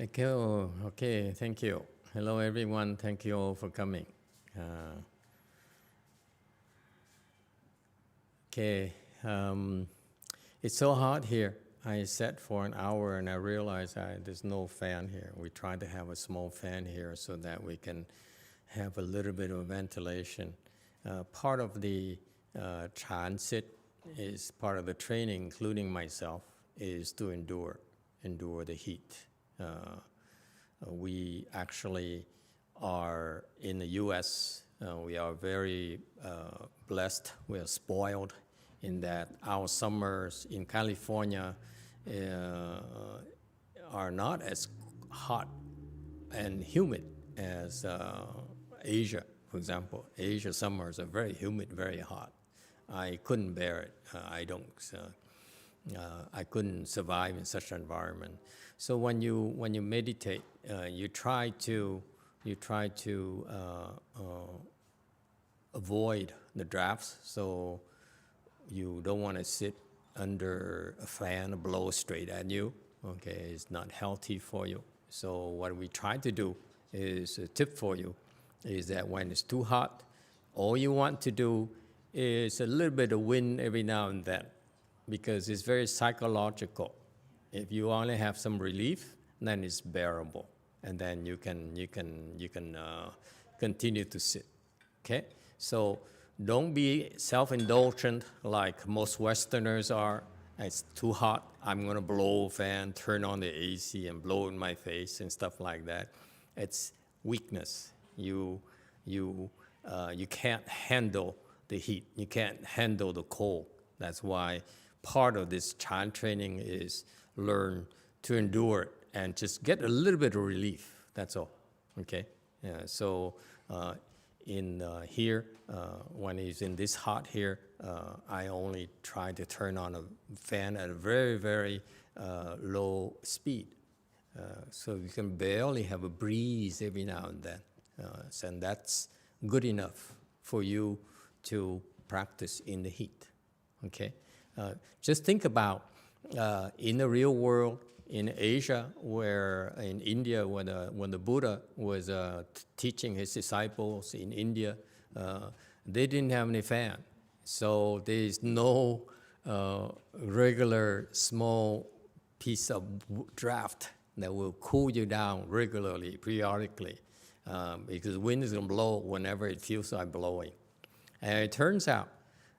Okay, thank you. Hello, everyone. Thank you all for coming. Uh, okay, it's so hot here. I sat for an hour and I realized there's no fan here. We tried to have a small fan here so that we can have a little bit of ventilation. Part of the transit is part of the training, including myself, is to endure the heat. We actually are in the U.S. We are very blessed. We are spoiled in that our summers in California are not as hot and humid as Asia, for example. Asia summers are very humid, very hot. I couldn't bear it. I couldn't survive in such an environment. So when you meditate, you try to avoid the drafts. So you don't want to sit under a fan blow straight at you. Okay, it's not healthy for you. So what we try to do is a tip for you is that when it's too hot, all you want to do is a little bit of wind every now and then, because it's very psychological. If you only have some relief, then it's bearable, and then you can continue to sit. Okay, so don't be self-indulgent like most Westerners are. It's too hot, I'm gonna blow a fan, turn on the AC and blow in my face and stuff like that. It's weakness. You can't handle the heat. You can't handle the cold. That's why part of this Chan training is learn to endure it and just get a little bit of relief. That's all. Okay. So here, when it's in this hot here, I only try to turn on a fan at a very, very low speed. So you can barely have a breeze every now and then. And that's good enough for you to practice in the heat. Okay? Just think about in the real world, in Asia, in India, when the Buddha was teaching his disciples in India, they didn't have any fan. So there's no regular small piece of draft that will cool you down regularly, periodically, because wind is going to blow whenever it feels like blowing. And it turns out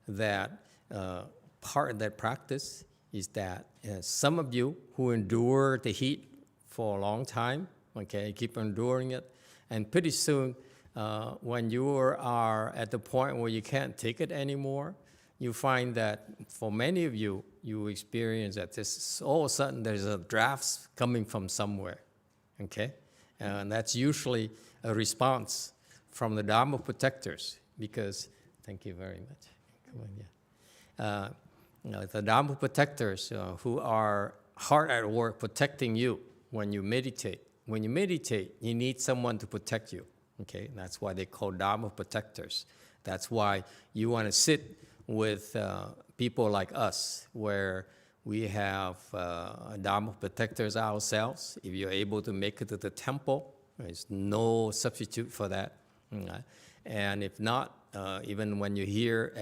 that part of that practice is that some of you who endure the heat for a long time, okay, keep enduring it, and pretty soon, when you are at the point where you can't take it anymore, you find that for many of you, you experience that all of a sudden there's a draft coming from somewhere, okay? And that's usually a response from the Dharma protectors, because, thank you very much. Come on, yeah. The Dharma protectors who are hard at work protecting you when you meditate. When you meditate, you need someone to protect you. Okay, that's why they call Dharma protectors. That's why you want to sit with people like us, where we have Dharma protectors ourselves. If you're able to make it to the temple, there's no substitute for that. And if not, even when you're here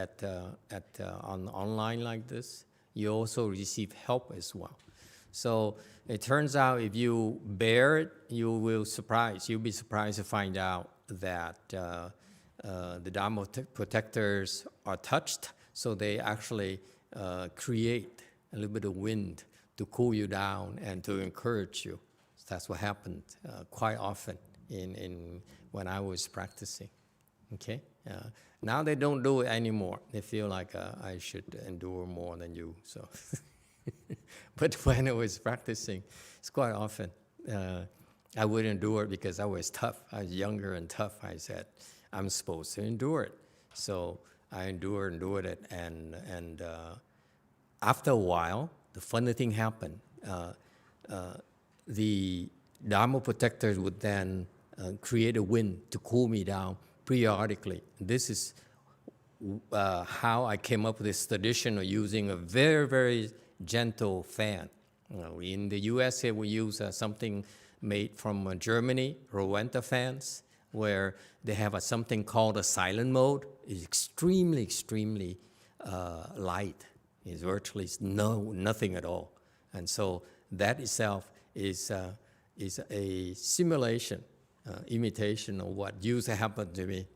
on online like this, you also receive help as well. So it turns out if you bear it, you'll be surprised to find out that the Dharma protectors are touched, so they actually create a little bit of wind to cool you down and to encourage you. So that's what happened quite often when I was practicing. Okay. Now they don't do it anymore. They feel like I should endure more than you. So, but when I was practicing, it's quite often I would endure it because I was tough. I was younger and tough. I said I'm supposed to endure it, so I endured it, and after a while, the funny thing happened. The Dharma protectors would then create a wind to cool me down periodically. This is how I came up with this tradition of using a very, very gentle fan. In the US here, we use something made from Germany, Rowenta fans, where they have something called a silent mode. It's extremely light. It's virtually nothing at all. And so that itself is a simulation, imitation of what used to happen to me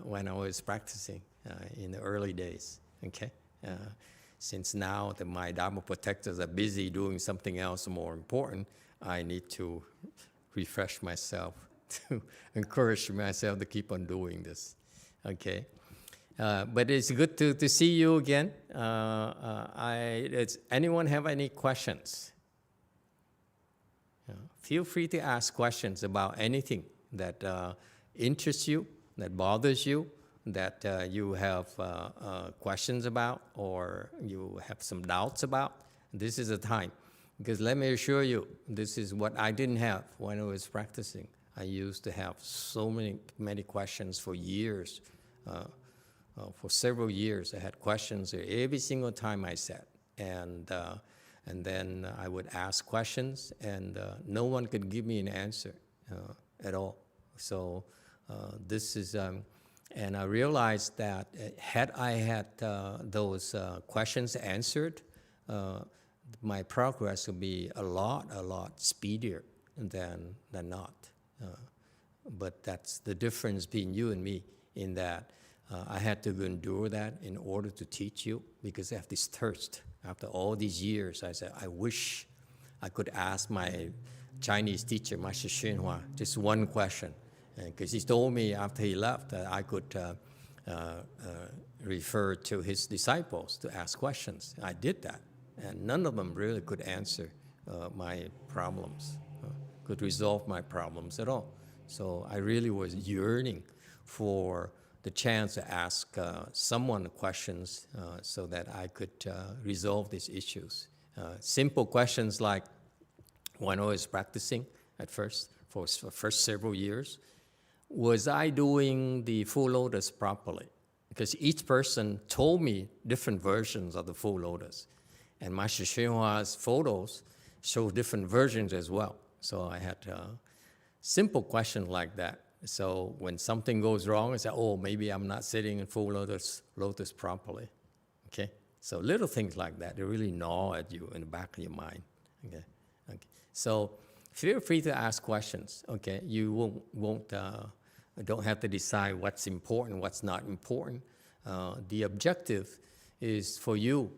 when I was practicing in the early days, okay? Since now that my Dharma protectors are busy doing something else more important, I need to refresh myself, to encourage myself to keep on doing this, okay? But it's good to see you again. Does anyone have any questions? Feel free to ask questions about anything that interests you, that bothers you, that you have questions about, or you have some doubts about. This is the time. Because let me assure you, this is what I didn't have when I was practicing. I used to have so many questions for years. For several years, I had questions every single time I sat. And then I would ask questions, and no one could give me an answer at all. So this is, and I realized that had I had those questions answered, my progress would be a lot speedier than not. But that's the difference between you and me, in that I had to endure that in order to teach you, because I have this thirst. After all these years, I said, I wish I could ask my Chinese teacher, Master Xinhua, just one question. Because he told me after he left that I could refer to his disciples to ask questions. I did that, and none of them really could answer my problems, could resolve my problems at all. So I really was yearning for the chance to ask someone questions so that I could resolve these issues. Simple questions like, when I was practicing at first, for the first several years, was I doing the full lotus properly? Because each person told me different versions of the full lotus. And Master Xinhua's photos show different versions as well. So I had simple questions like that. So when something goes wrong, I say, oh, maybe I'm not sitting in full lotus properly, okay? So little things like that, they really gnaw at you in the back of your mind, okay? So feel free to ask questions, okay? You don't have to decide what's important, what's not important. The objective is for you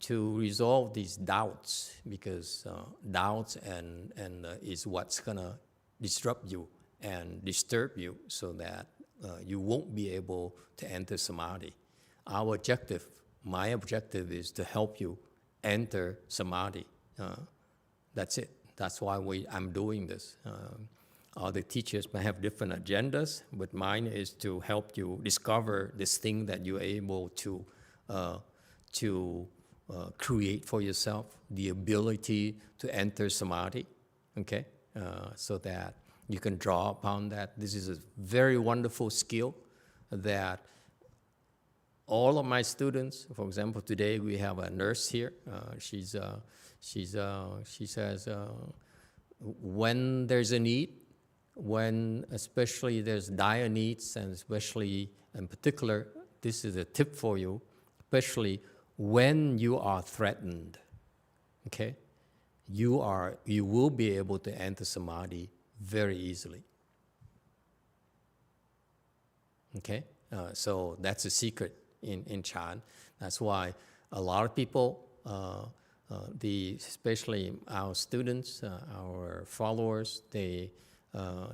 to resolve these doubts, because doubts is what's gonna disrupt you and disturb you, so that you won't be able to enter samadhi. Our objective, my objective, is to help you enter samadhi. That's it. That's why I'm doing this. Other teachers may have different agendas, but mine is to help you discover this thing that you're able to create for yourself, the ability to enter samadhi, okay? So that you can draw upon that. This is a very wonderful skill that all of my students, for example, today we have a nurse here. She says, when there's a need, when especially there's dire needs, and especially in particular, this is a tip for you, especially when you are threatened, okay? You will be able to enter samadhi very easily, okay? So that's a secret in Chan. That's why a lot of people, especially our students, our followers, they're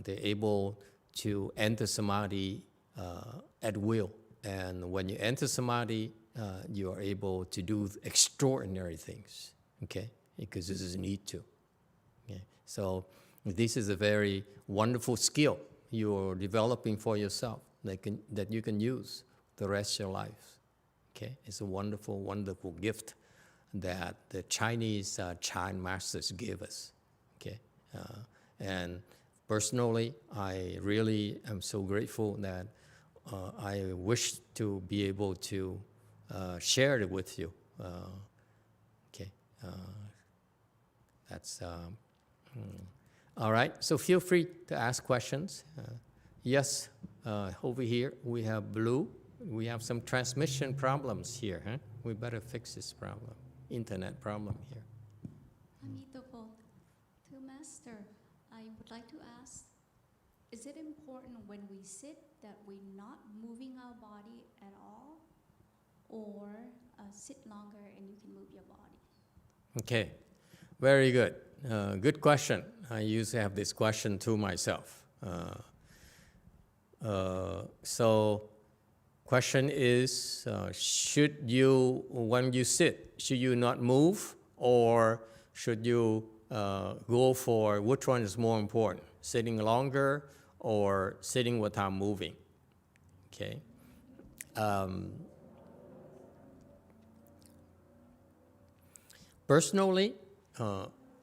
able to enter samadhi at will. And when you enter samadhi, you are able to do extraordinary things, okay? Because this is need to. Okay? So this is a very wonderful skill you're developing for yourself that you can use the rest of your life. Okay? It's a wonderful, wonderful gift that the Chinese Chan masters give us. Okay? And personally, I really am so grateful that I wish to be able to share it with you. Okay? That's All right, so feel free to ask questions. Yes, over here we have blue. We have some transmission problems here. Huh? We better fix this problem, internet problem here. Amitabha, to Master, I would like to ask, is it important when we sit that we're not moving our body at all? Or sit longer and you can move your body? Okay, very good. Good question. I used to have this question too myself. So question is, should you, when you sit, should you not move, or should you go for which one is more important, sitting longer or sitting without moving? Okay. Personally,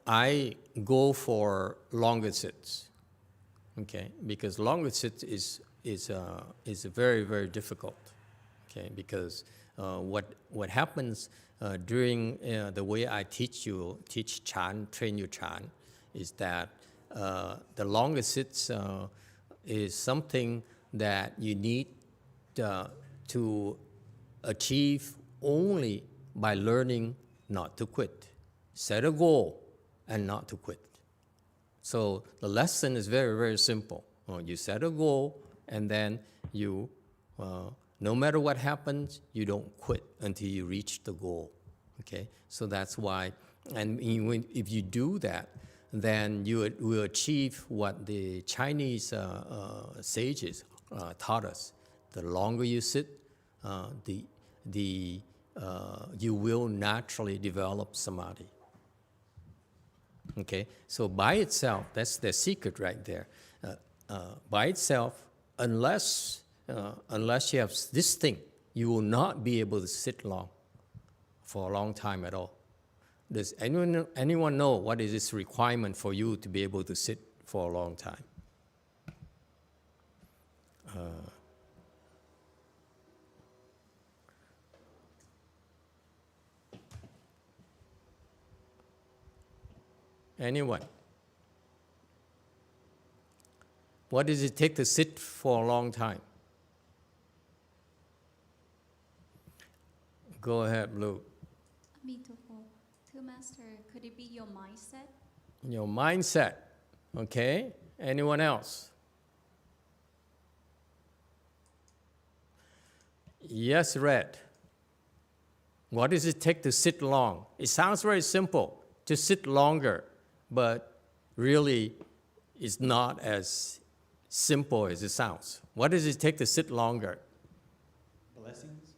I go for longer sits, okay, because longer sits is very, very difficult, okay, because what happens during the way I teach Chan, train you Chan, is that the longer sits is something that you need to achieve only by learning not to quit. Set a goal and not to quit. So the lesson is very, very simple. You set a goal, and then you, no matter what happens, you don't quit until you reach the goal. Okay? So that's why, and if you do that, then you will achieve what the Chinese sages taught us. The longer you sit, you will naturally develop samadhi. Okay, so by itself, that's the secret right there. By itself, unless you have this thing, you will not be able to sit long for a long time at all. Does anyone know what is this requirement for you to be able to sit for a long time? Anyone? What does it take to sit for a long time? Go ahead, Blue. Amitabha, to Master, could it be your mindset? Your mindset, okay? Anyone else? Yes, Red. What does it take to sit long? It sounds very simple, to sit longer, but really it's not as simple as it sounds. What does it take to sit longer? Blessings?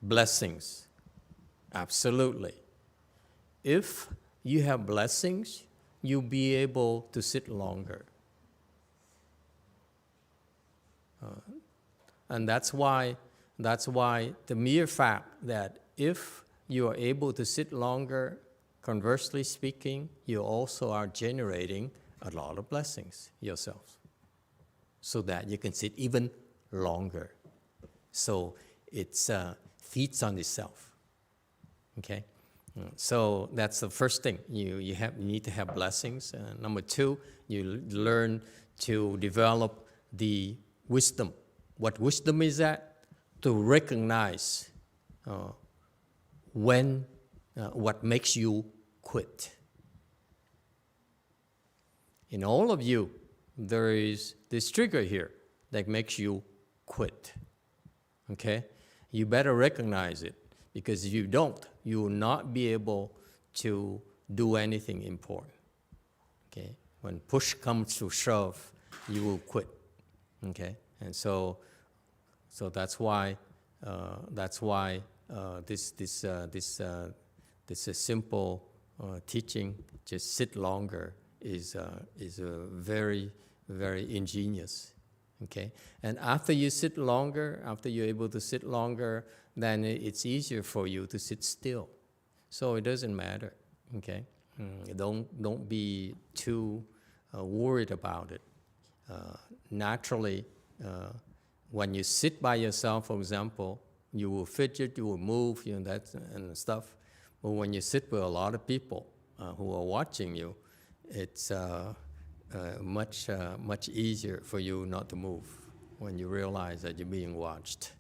Blessings. Absolutely. If you have blessings, you'll be able to sit longer. And that's why the mere fact that if you are able to sit longer, conversely speaking, you also are generating a lot of blessings yourself, so that you can sit even longer. So it feeds on itself. Okay, so that's the first thing. You need to have blessings. Number two, you learn to develop the wisdom. What wisdom is that? To recognize what makes you quit. In all of you, there is this trigger here that makes you quit. Okay? You better recognize it, because if you don't, you will not be able to do anything important. Okay? When push comes to shove, you will quit. Okay? And so that's why this simple teaching, just sit longer, is very, very ingenious. Okay, and after you sit longer, after you're able to sit longer, then it's easier for you to sit still. So it doesn't matter. Okay, don't be too worried about it. Naturally, when you sit by yourself, for example, you will fidget, you will move, that and stuff. But when you sit with a lot of people who are watching you, it's much easier for you not to move when you realize that you're being watched.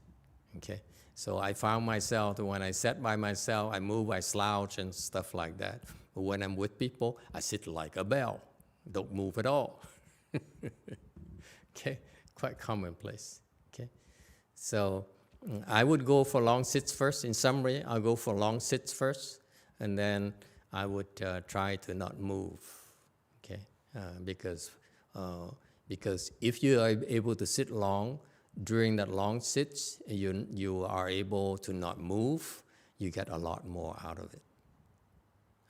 Okay, so I found myself that when I sat by myself, I move, I slouch and stuff like that. But when I'm with people, I sit like a bell, don't move at all. Okay, quite commonplace. Okay, so I would go for long sits first. In summary, I'll go for long sits first, and then I would try to not move. Okay, because if you are able to sit long, during that long sits, you are able to not move, you get a lot more out of it,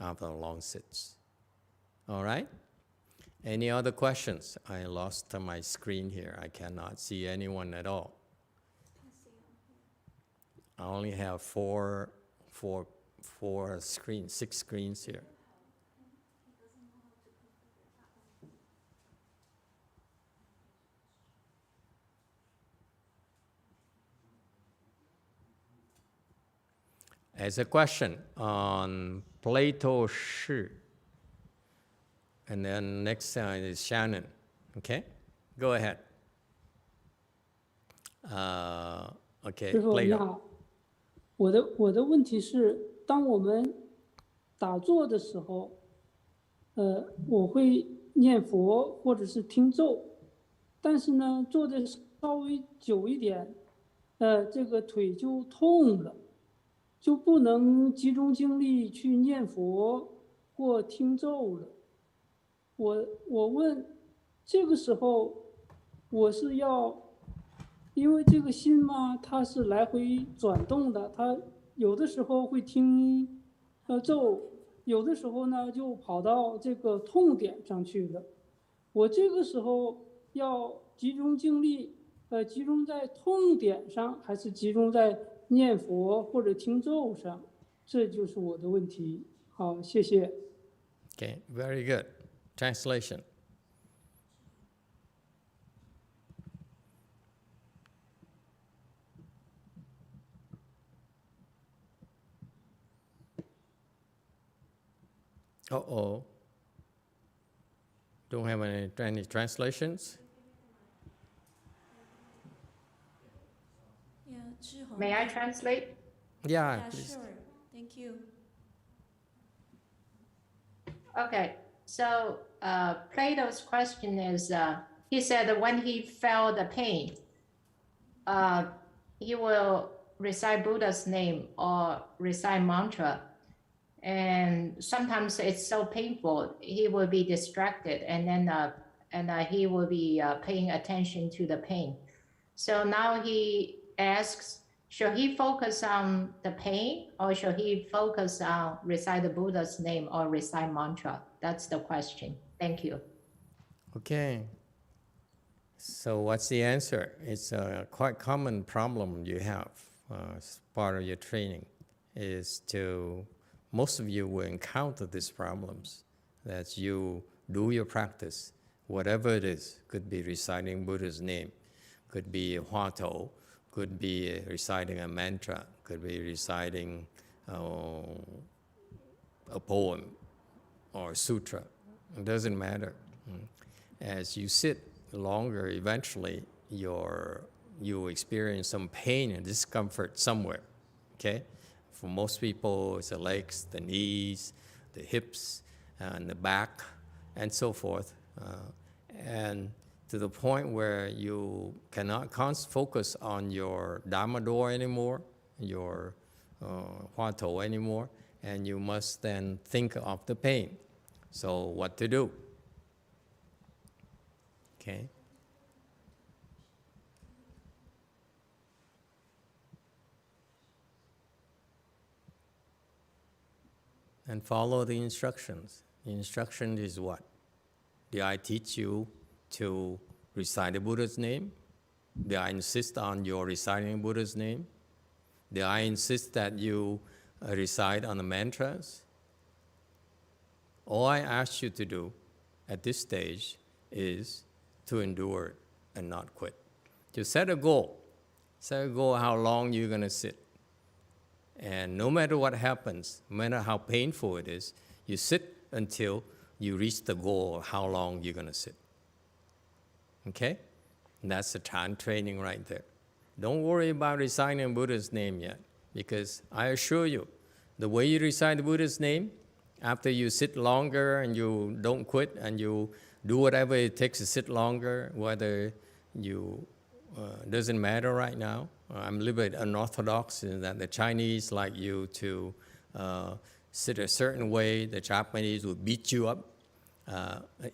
after the long sits. All right? Any other questions? I lost my screen here. I cannot see anyone at all. I only have four screens, 6 screens here. As a question on Plato Shi, and then next is Shannon. Okay, go ahead. Okay, 师傅你 Plato. 好，我的问题是，当我们打坐的时候，我会念佛或者是听咒，但是呢，做的稍微久一点，这个腿就痛了，就不能集中精力去念佛或听咒了。我问，这个时候我是要。因为这个心嘛，它是来回转动的，它有的时候会听咒，有的时候呢就跑到这个痛点上去了。我这个时候要集中精力，集中在痛点上，还是集中在念佛或者听咒上？这就是我的问题。好，谢谢。Okay, very good. Translation. Uh-oh. Don't have any translations? Yeah, Zhihong. May I translate? Yeah, Yeah, please. sure. Thank you. Okay, so Plato's question is, he said that when he felt the pain, he will recite Buddha's name or recite mantra. And sometimes it's so painful, he will be distracted, and then he will be paying attention to the pain. So now he asks, should he focus on the pain, or should he focus on recite the Buddha's name or recite mantra? That's the question. Thank you. Okay. So what's the answer? It's a quite common problem you have as part of your training, is to, most of you will encounter these problems, that you do your practice, whatever it is, could be reciting Buddha's name, could be Hua Tou, could be reciting a mantra, could be reciting a poem or a sutra. It doesn't matter. As you sit longer, eventually you experience some pain and discomfort somewhere, okay? For most people, it's the legs, the knees, the hips, and the back, and so forth. And to the point where you cannot focus on your Dharma door anymore, your Hua Tou anymore, and you must then think of the pain. So what to do? Okay. And follow the instructions. The instruction is what? Did I teach you to recite the Buddha's name? Did I insist on your reciting Buddha's name? Did I insist that you recite on the mantras? All I ask you to do at this stage is to endure it and not quit. To set a goal. Set a goal how long you're going to sit. And no matter what happens, no matter how painful it is, you sit until you reach the goal of how long you're going to sit. Okay? And that's the Chan training right there. Don't worry about reciting Buddha's name yet, because I assure you, the way you recite the Buddha's name, after you sit longer and you don't quit and you do whatever it takes to sit longer, whether you, doesn't matter right now. I'm a little bit unorthodox in that the Chinese like you to sit a certain way. The Japanese will beat you up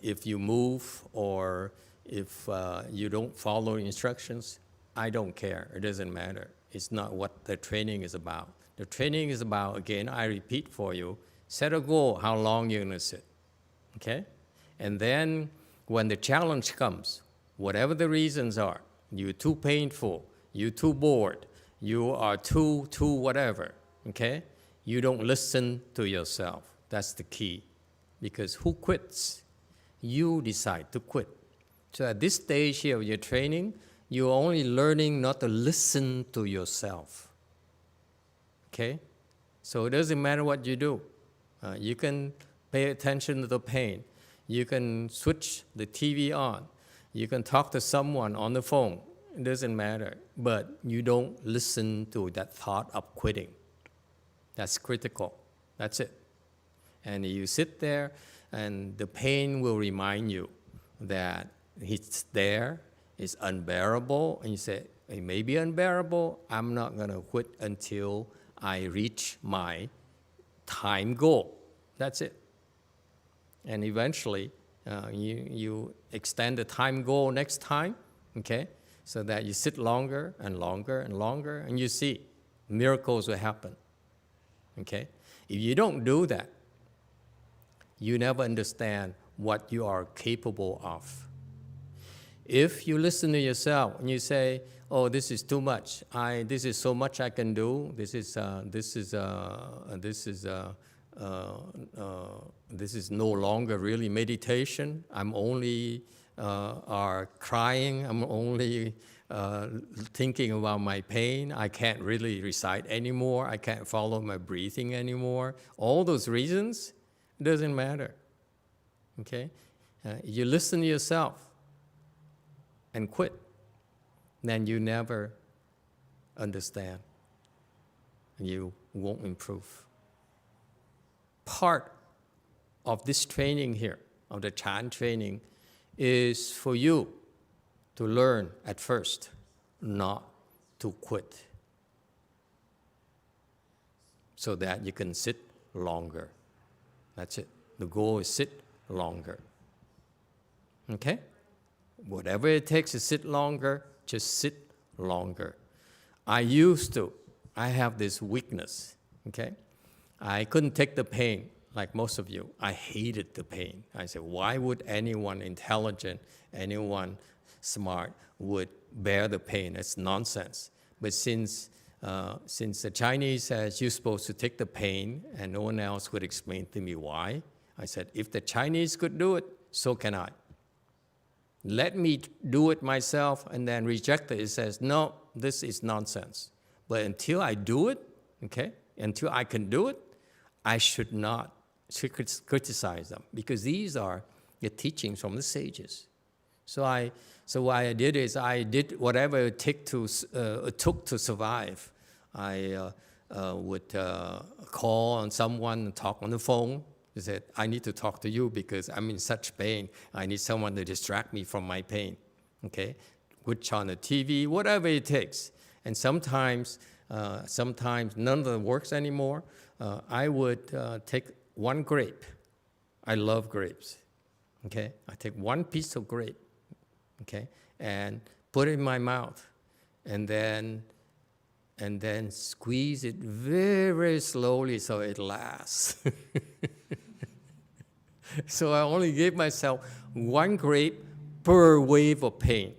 if you move or if you don't follow instructions. I don't care. It doesn't matter. It's not what the training is about. The training is about, again, I repeat for you, set a goal how long you're going to sit. Okay? And then when the challenge comes, whatever the reasons are, you're too painful, you're too bored, you are too whatever, okay? You don't listen to yourself. That's the key. Because who quits? You decide to quit. So at this stage here of your training, you're only learning not to listen to yourself. Okay? So it doesn't matter what you do. You can pay attention to the pain. You can switch the TV on. You can talk to someone on the phone. It doesn't matter. But you don't listen to that thought of quitting. That's critical. That's it. And you sit there, and the pain will remind you that it's there, it's unbearable, and you say, it may be unbearable, I'm not going to quit until I reach my time goal. That's it. And eventually, you extend the time goal next time, okay, so that you sit longer and longer and longer, and you see miracles will happen, okay? If you don't do that, you never understand what you are capable of. If you listen to yourself and you say, "Oh, this is too much. This is so much I can do. This is no longer really meditation. I'm only crying. I'm only thinking about my pain. I can't really recite anymore. I can't follow my breathing anymore." All those reasons, it doesn't matter. Okay? You listen to yourself and quit, then you never understand. You won't improve. Part of this training here, of the Chan training, is for you to learn at first not to quit, so that you can sit longer. That's it. The goal is sit longer. Okay? Whatever it takes to sit longer, just sit longer. I have this weakness, okay? I couldn't take the pain like most of you. I hated the pain. I said, why would anyone intelligent, anyone smart would bear the pain? It's nonsense. But since the Chinese says you're supposed to take the pain and no one else could explain to me why, I said, if the Chinese could do it, so can I. Let me do it myself and then reject it. It says, no, this is nonsense. But until I do it, okay, until I can do it, I should not criticize them, because these are the teachings from the sages. So what I did is I did whatever it took to survive. I would call on someone and talk on the phone. He said, I need to talk to you because I'm in such pain. I need someone to distract me from my pain, okay? Which on the TV, whatever it takes. And sometimes none of them works anymore. I would take one grape. I love grapes, okay? I take one piece of grape, okay, and put it in my mouth, and then squeeze it very, very slowly so it lasts. So I only gave myself one grape per wave of pain.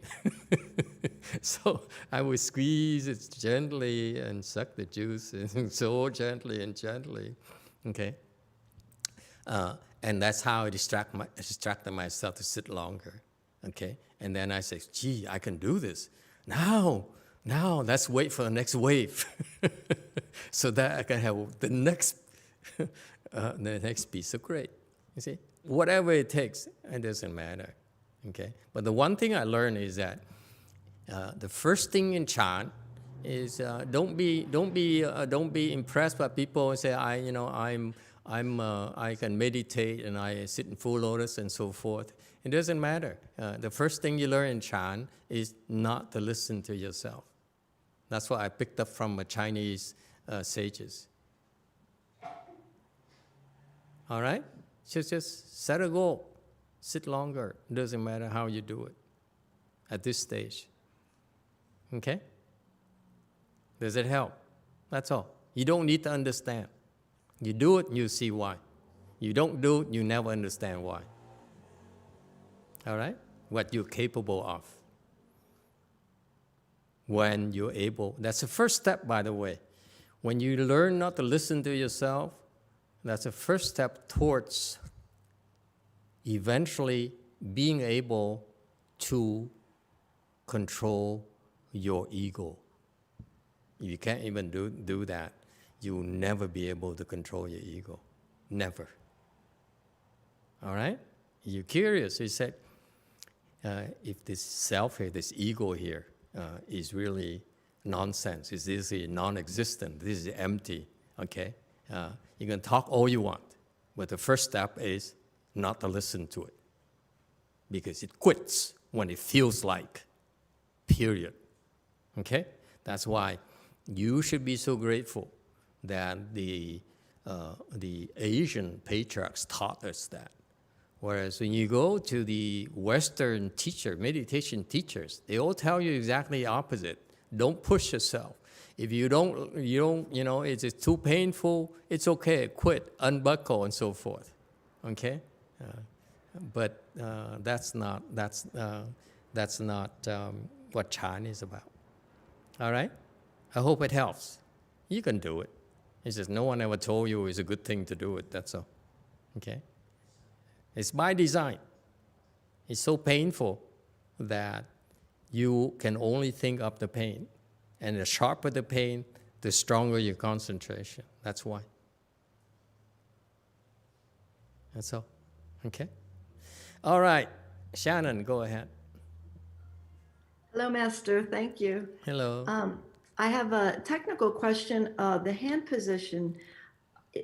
So I would squeeze it gently and suck the juice, and so gently and gently, okay? And that's how I distracted myself to sit longer, okay? And then I say, gee, I can do this. Now, let's wait for the next wave so that I can have the next piece of grape. You see, whatever it takes, it doesn't matter. Okay, but the one thing I learned is that the first thing in Chan is don't be impressed by people who say I can meditate and I sit in full lotus and so forth. It doesn't matter. The first thing you learn in Chan is not to listen to yourself. That's what I picked up from Chinese sages. All right? Just set a goal. Sit longer. It doesn't matter how you do it at this stage. Okay? Does it help? That's all. You don't need to understand. You do it, you see why. You don't do it, you never understand why. All right? What you're capable of. When you're able. That's the first step, by the way. When you learn not to listen to yourself, that's the first step towards eventually being able to control your ego. If you can't even do that, you'll never be able to control your ego. Never. All right? You're curious. You said, if this self here, this ego here, is really nonsense, is this non-existent, this is empty, okay? You can talk all you want, but the first step is not to listen to it, because it quits when it feels like, period. Okay? That's why you should be so grateful that the Asian patriarchs taught us that. Whereas when you go to the Western meditation teachers, they all tell you exactly the opposite. Don't push yourself. If you don't, it's too painful, it's okay, quit, unbuckle, and so forth. Okay? But that's not what Chan is about. All right? I hope it helps. You can do it. It's just no one ever told you it's a good thing to do it, that's all. Okay? It's by design. It's so painful that you can only think of the pain. And the sharper the pain, the stronger your concentration. That's why. That's all. Okay? All right. Shannon, go ahead. Hello, Master. Thank you. Hello. I have a technical question. The hand position,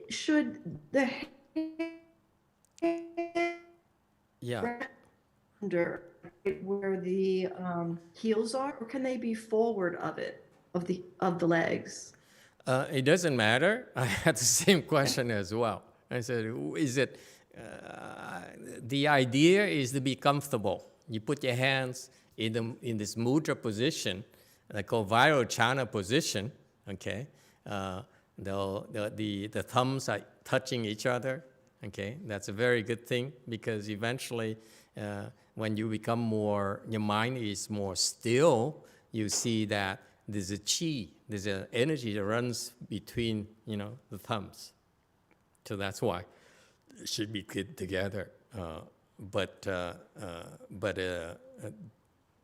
should the hand Yeah. under where the heels are, or can they be forward of it, of the legs? It doesn't matter. I had the same question as well. I said, is it, the idea is to be comfortable. You put your hands in this mudra position, called Vairocana position, okay? The thumbs are touching each other, okay? That's a very good thing, because eventually when you become more, your mind is more still, you see that there's a chi, there's an energy that runs between, the thumbs. So that's why it should be put together. But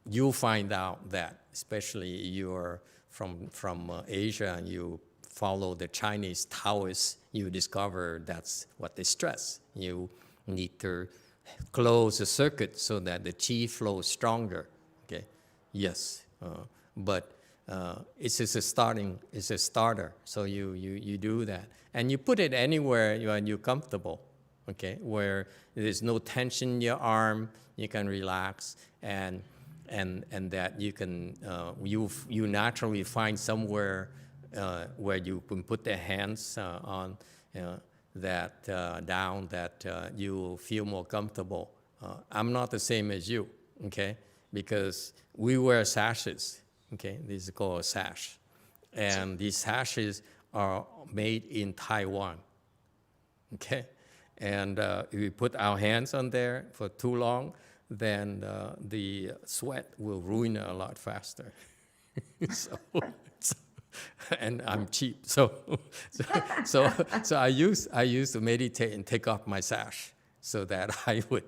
you'll find out that, especially you're from Asia and you follow the Chinese Taoists, you discover that's what they stress. You need to close the circuit so that the qi flows stronger. Okay, yes, but it's just it's a starter. So you do that, and you put it anywhere you're comfortable. Okay, where there's no tension in your arm, you can relax, and that you can you naturally find somewhere where you can put the hands on that down, that you feel more comfortable. I'm not the same as you, okay? Because we wear sashes, okay? This is called a sash, and these sashes are made in Taiwan, okay? And if we put our hands on there for too long, then the sweat will ruin it a lot faster. And I'm cheap, so I used to meditate and take off my sash so that I would,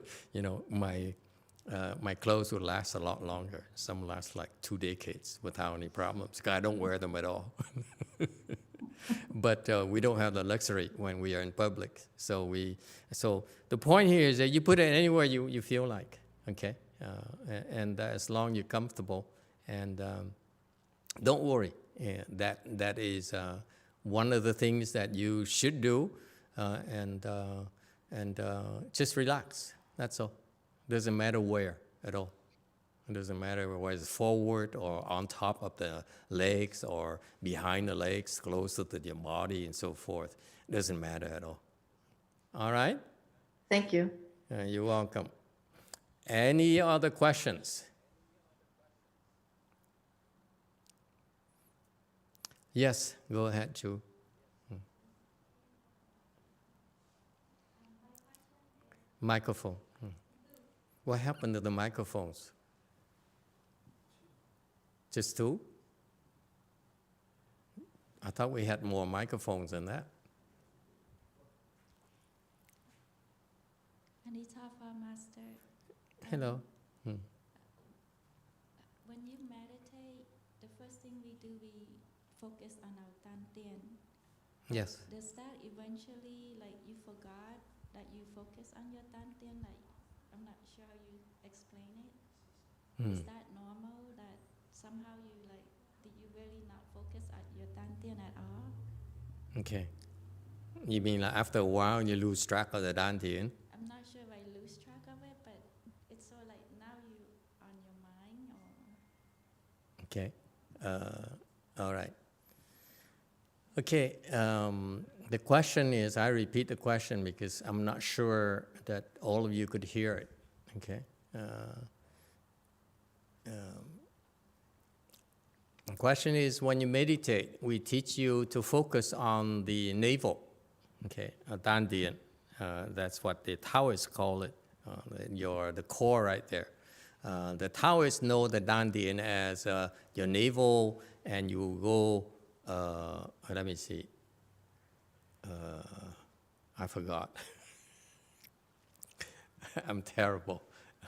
my clothes would last a lot longer. Some last like 2 decades without any problems. 'Cause I don't wear them at all. But we don't have the luxury when we are in public. So the point here is that you put it anywhere you feel like, okay? And as long as you're comfortable, and don't worry. That is one of the things that you should do, and just relax. That's all. Doesn't matter where at all. It doesn't matter whether it's forward or on top of the legs or behind the legs, closer to your body and so forth. It doesn't matter at all. All right? Thank you. You're welcome. Any other questions? Yes, go ahead, Chu. Microphone. What happened to the microphones? Just two? I thought we had more microphones than that. Anita Master. Hello. When you meditate, the first thing we do, we focus on our dantian. Yes. Does that eventually, like, you forgot that you focus on your dantian? Like, I'm not sure how you explain it. Is that normal? That somehow you, like, did you really not focus on your dantian at all? Okay. You mean like after a while you lose track of the dantian? I'm not sure if I lose track of it, but it's so like now you on your mind or. Okay. All right. Okay. The question is, I repeat the question because I'm not sure that all of you could hear it. Okay. The question is, when you meditate, we teach you to focus on the navel, okay, dantian. That's what the Taoists call it, the core right there. The Taoists know the dantian as your navel, and you go, let me see, I forgot. I'm terrible.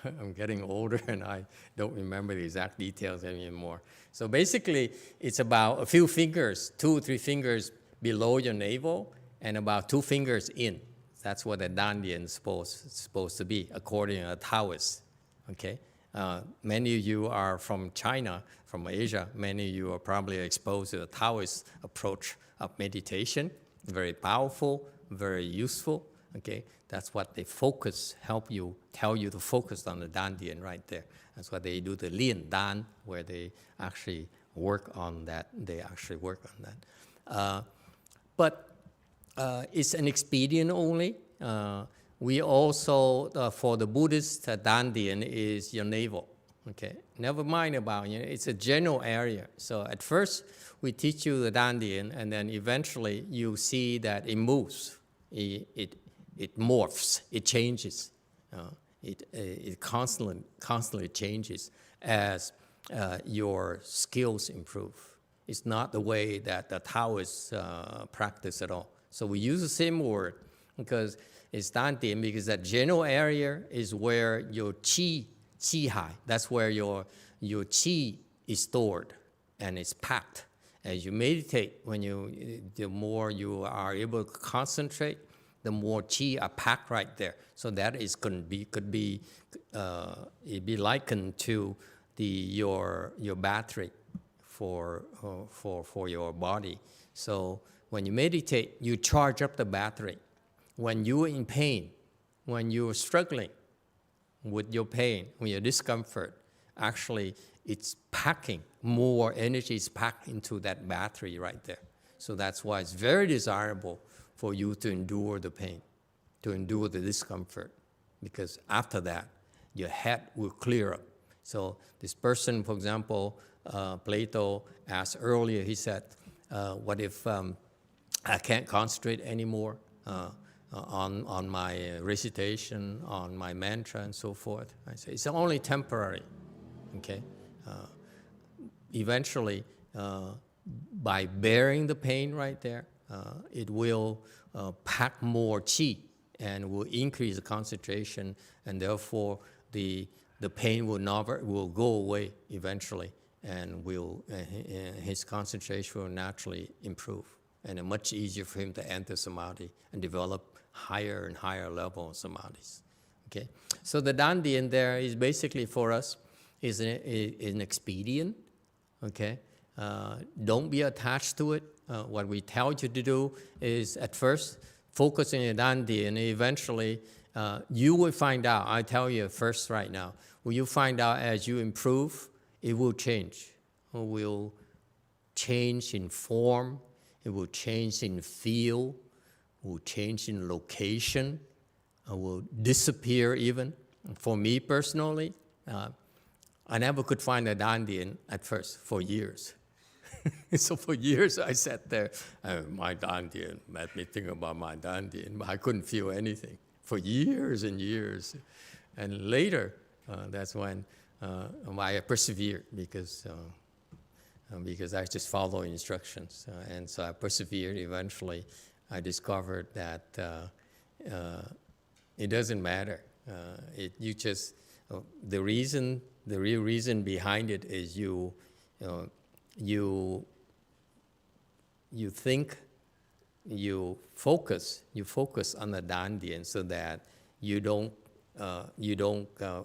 I'm getting older and I don't remember the exact details anymore. So basically, it's about a few fingers, 2 or 3 fingers below your navel and about 2 fingers in. That's what a dantian is supposed to be, according to Taoists. Okay? Many of you are from China, from Asia. Many of you are probably exposed to the Taoist approach of meditation. Very powerful, very useful. Okay, that's what they focus, tell you to focus on the dantian right there. That's why they do the Lian Dan, where they actually work on that. But it's an expedient only. We also, for the Buddhist, dantian is your navel. Okay, never mind about it. It's a general area. So at first, we teach you the dantian, and then eventually you see that it moves. It morphs, it changes, it constantly changes as your skills improve. It's not the way that the Taoists practice at all. So we use the same word because it's dantian, because that general area is where your qi hai, that's where your qi is stored and it's packed. As you meditate, the more you are able to concentrate, the more qi are packed right there. So that is could be likened to your battery for your body. So when you meditate, you charge up the battery. When you're in pain, when you're struggling with your pain, with your discomfort, actually it's packing more energy is packed into that battery right there. So that's why it's very desirable for you to endure the pain, to endure the discomfort, because after that, your head will clear up. So this person, for example, Plato asked earlier, he said, what if I can't concentrate anymore on my recitation, on my mantra and so forth? I say, it's only temporary, okay? Eventually, by bearing the pain right there, it will pack more qi and will increase the concentration, and therefore the pain will go away eventually, and his concentration will naturally improve. and much easier for him to enter samadhi and develop higher and higher level of samadhis. Okay, so the dandian there is basically for us is an expedient. Okay, don't be attached to it. What we tell you to do is at first focus on your dandian, and eventually you will find out. I tell you first right now, when you find out as you improve, it will change. It will change in form. It will change in feel. It will change in location. It will disappear even. For me personally, I never could find a dandian at first for years. So for years I sat there, my dandian, made me think about my dandian, but I couldn't feel anything for years and years. And later, that's when I persevered because I just follow instructions. And so I persevered. Eventually, I discovered that it doesn't matter. The real reason behind it is you think, you focus on the dandian so that you don't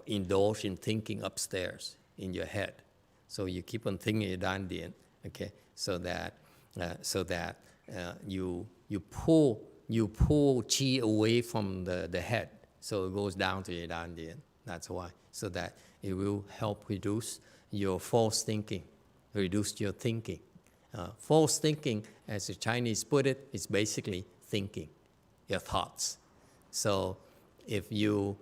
indulge in thinking upstairs in your head. So you keep on thinking your dandian, okay? So that you pull chi away from the head, so it goes down to your dandian. That's why, so that it will help reduce your false thinking, reduce your thinking. False thinking, as the Chinese put it, is basically thinking, your thoughts. So if you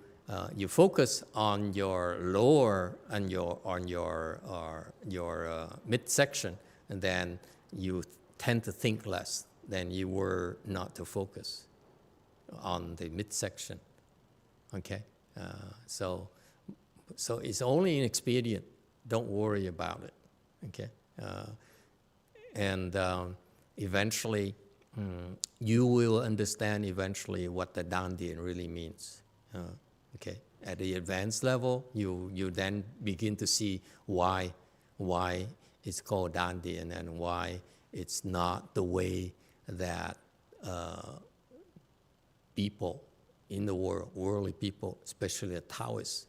focus on your lower and your midsection, and then you tend to think less than you were not to focus on the midsection. Okay, so it's only an expedient. Don't worry about it. Okay, and eventually you will understand eventually what the dandian really means. Okay, at the advanced level, you then begin to see why it's called dandian and why it's not the way that people in the world, worldly people, especially the Taoists,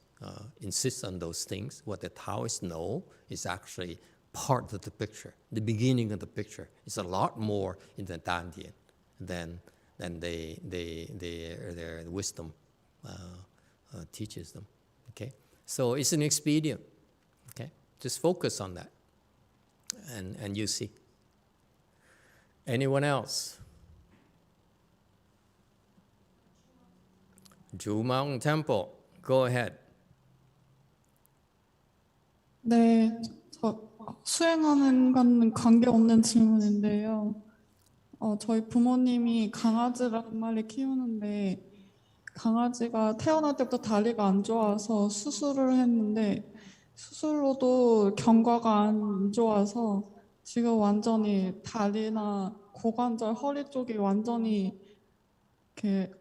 insist on those things. What the Taoists know is actually part of the picture, the beginning of the picture. It's a lot more in the dandian than their wisdom teaches them. Okay, so it's an expedient. Okay, just focus on that, and you see. Anyone else? Jumong Temple, go ahead. 네, 저 수행하는 거는 관계없는 질문인데요. 저희 부모님이 강아지를 한 마리 키우는데 강아지가 태어날 때부터 다리가 안 좋아서 수술을 했는데 수술로도 경과가 안 좋아서 지금 완전히 다리나 고관절, 허리 쪽이 완전히 이렇게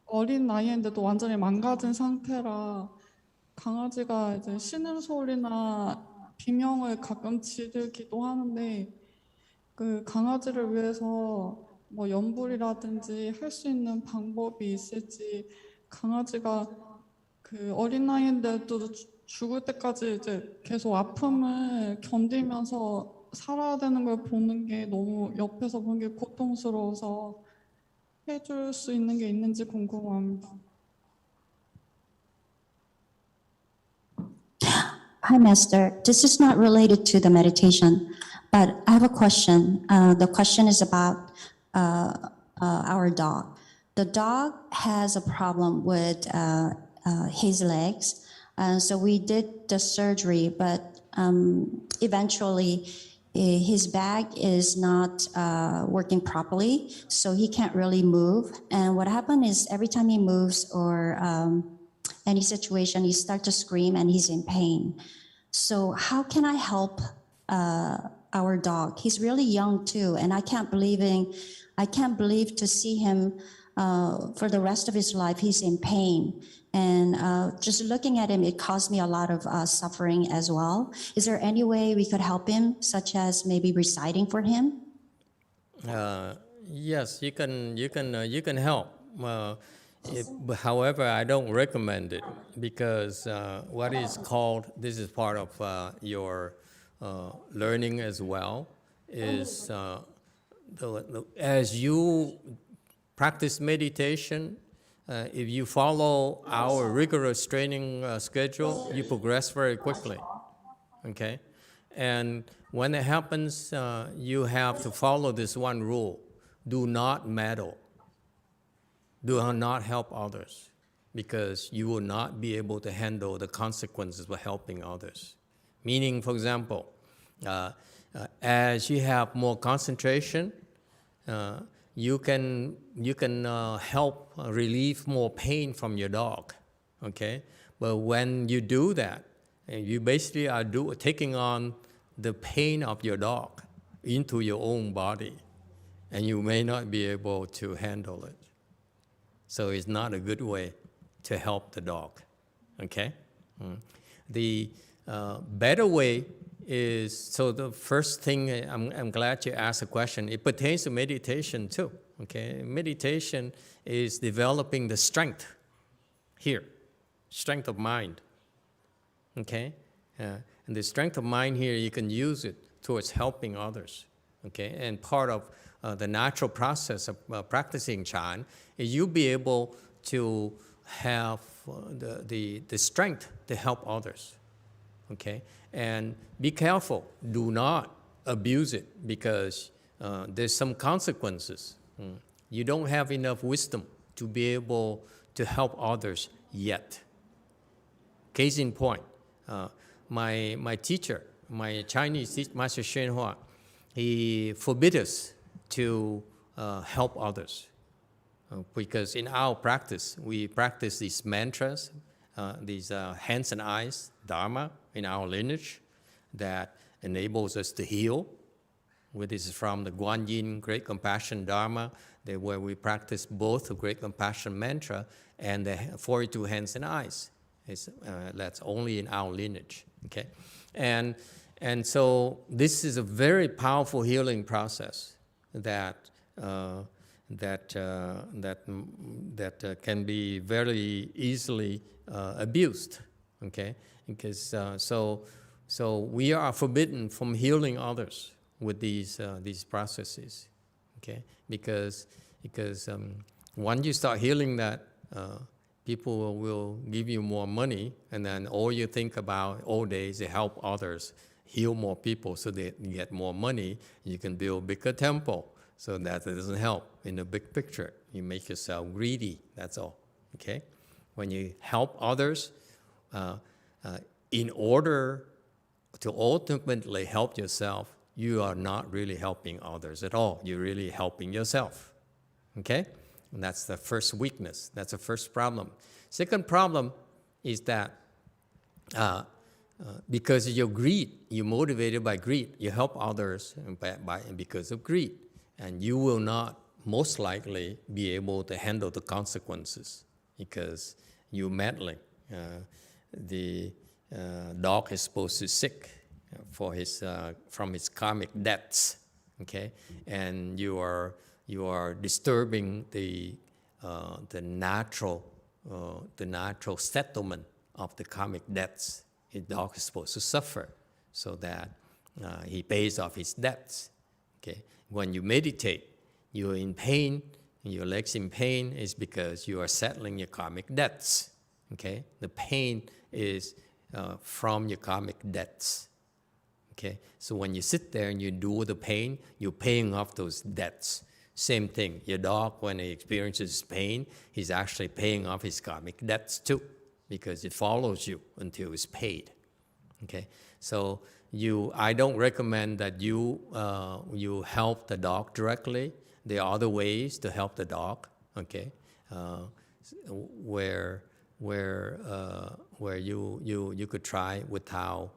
어린 나이인데도 완전히 망가진 상태라 강아지가 이제 신음소리나 비명을 가끔 지르기도 하는데 그 강아지를 위해서 뭐 연불이라든지 할 수 있는 방법이 있을지 강아지가 그 어린 나이인데도 죽을 때까지 이제 계속 아픔을 견디면서 살아야 되는 걸 보는 게 너무 옆에서 보는 게 고통스러워서 해줄 수 있는 게 있는지 궁금합니다. Hi, Master. This is not related to the meditation, but I have a question. The question is about our dog. The dog has a problem with his legs, so we did the surgery, but eventually his back is not working properly, so he can't really move. And what happened is every time he moves or any situation, he starts to scream and he's in pain. So how can I help our dog? He's really young too, and I can't believe to see him for the rest of his life. He's in pain, and just looking at him, it caused me a lot of suffering as well. Is there any way we could help him, such as maybe reciting for him? Yes, you can help. But however, I don't recommend it because what is called, this is part of your learning as well, is as you practice meditation, if you follow our rigorous training schedule, you progress very quickly, okay? And when it happens, you have to follow this one rule: do not meddle. Do not help others, because you will not be able to handle the consequences of helping others. Meaning, for example, as you have more concentration, you can help relieve more pain from your dog, okay? But when you do that, you basically are taking on the pain of your dog into your own body, and you may not be able to handle it. So it's not a good way to help the dog, okay? The better way is, so the first thing, I'm glad you asked a question. It pertains to meditation too, okay? Meditation is developing the strength here, strength of mind, okay? And the strength of mind here, you can use it towards helping others, okay? And part of the natural process of practicing Chan is you'll be able to have the strength to help others, okay? And be careful, do not abuse it, because there's some consequences. You don't have enough wisdom to be able to help others yet. Case in point, my teacher, my Chinese teacher, Master Shen Hua, he forbid us to help others. Because in our practice, we practice these mantras, these hands and eyes, Dharma, in our lineage that enables us to heal. This is from the Guanyin Great Compassion Dharma, where we practice both the Great Compassion mantra and the 42 hands and eyes. That's only in our lineage, okay? And so this is a very powerful healing process that can be very easily abused, okay? Because so we are forbidden from healing others with these processes, okay? Because once you start healing that, people will give you more money, and then all you think about all day is to help others, heal more people so they get more money. You can build bigger temple. So that doesn't help in the big picture. You make yourself greedy, that's all, okay? When you help others, in order to ultimately help yourself, you are not really helping others at all. You're really helping yourself, okay? And that's the first weakness. That's the first problem. Second problem is that because of your greed, you're motivated by greed. You help others because of greed. And you will not most likely be able to handle the consequences because you're meddling. The dog is supposed to sick from his karmic debts, okay? And you are disturbing the natural settlement of the karmic debts. The dog is supposed to suffer so that he pays off his debts, okay? When you meditate, you're in pain, your leg's in pain, is because you are settling your karmic debts, okay? The pain is from your karmic debts, okay? So when you sit there and you do the pain, you're paying off those debts. Same thing, your dog, when he experiences pain, he's actually paying off his karmic debts too, because it follows you until it's paid, okay? So I don't recommend that you help the dog directly. There are other ways to help the dog, okay? Where you could try without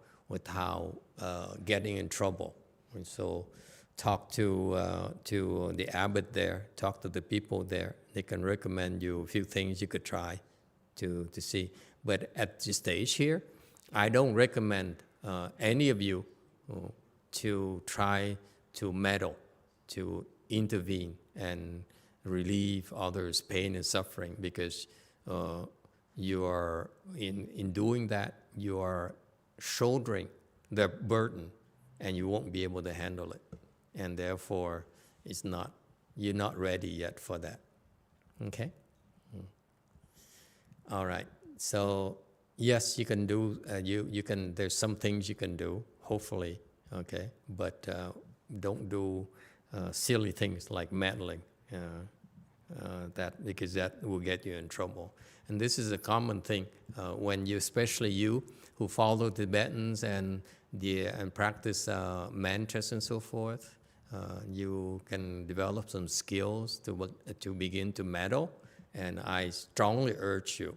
getting in trouble. And so talk to the abbot there, talk to the people there. They can recommend you a few things you could try to see. But at this stage here, I don't recommend any of you to try to meddle, to intervene and relieve others' pain and suffering, because you are, in doing that, you are shouldering the burden and you won't be able to handle it. And therefore, you're not ready yet for that. Okay? All right. So, yes, you can do, you can, there's some things you can do, hopefully, okay? But don't do silly things like meddling, because that will get you in trouble. And this is a common thing when you, especially you who follow Tibetans and practice mantras and so forth, you can develop some skills to begin to meddle. And I strongly urge you,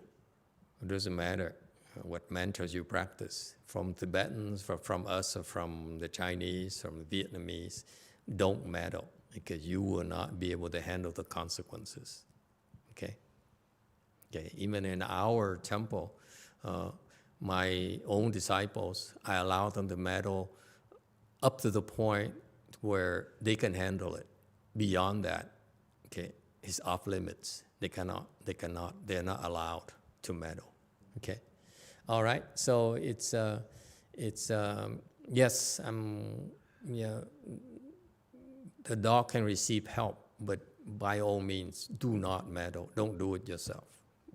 it doesn't matter what mantras you practice, from Tibetans, from us, or from the Chinese, from the Vietnamese, don't meddle, because you will not be able to handle the consequences. Okay? Okay. Even in our temple, my own disciples, I allow them to meddle up to the point where they can handle it. Beyond that, okay, it's off limits. They're not allowed to meddle. Okay. All right. So yes, the dog can receive help, but by all means, do not meddle. Don't do it yourself.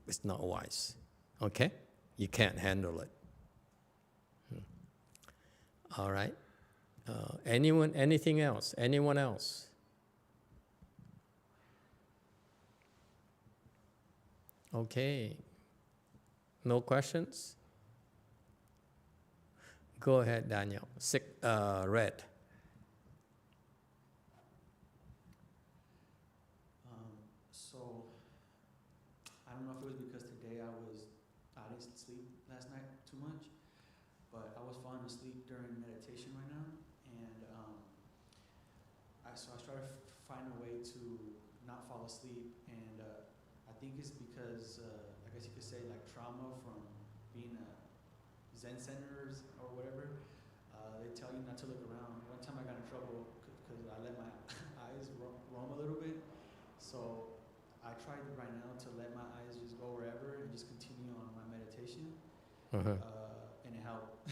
It's not wise. Okay? You can't handle it. All right. Anything else? Anyone else? Okay. No questions? Go ahead, Daniel. Red. So, I don't know if it was because today I didn't sleep last night too much, but I was falling asleep during meditation right now, and I started finding a way to not fall asleep, and I think it's because, I guess you could say, like trauma from being a Zen center or whatever. They tell you not to look around. One time I got in trouble because I let my eyes roam a little bit. So I tried right now to let my eyes just go wherever and just continue on my meditation. Uh-huh. And it helped.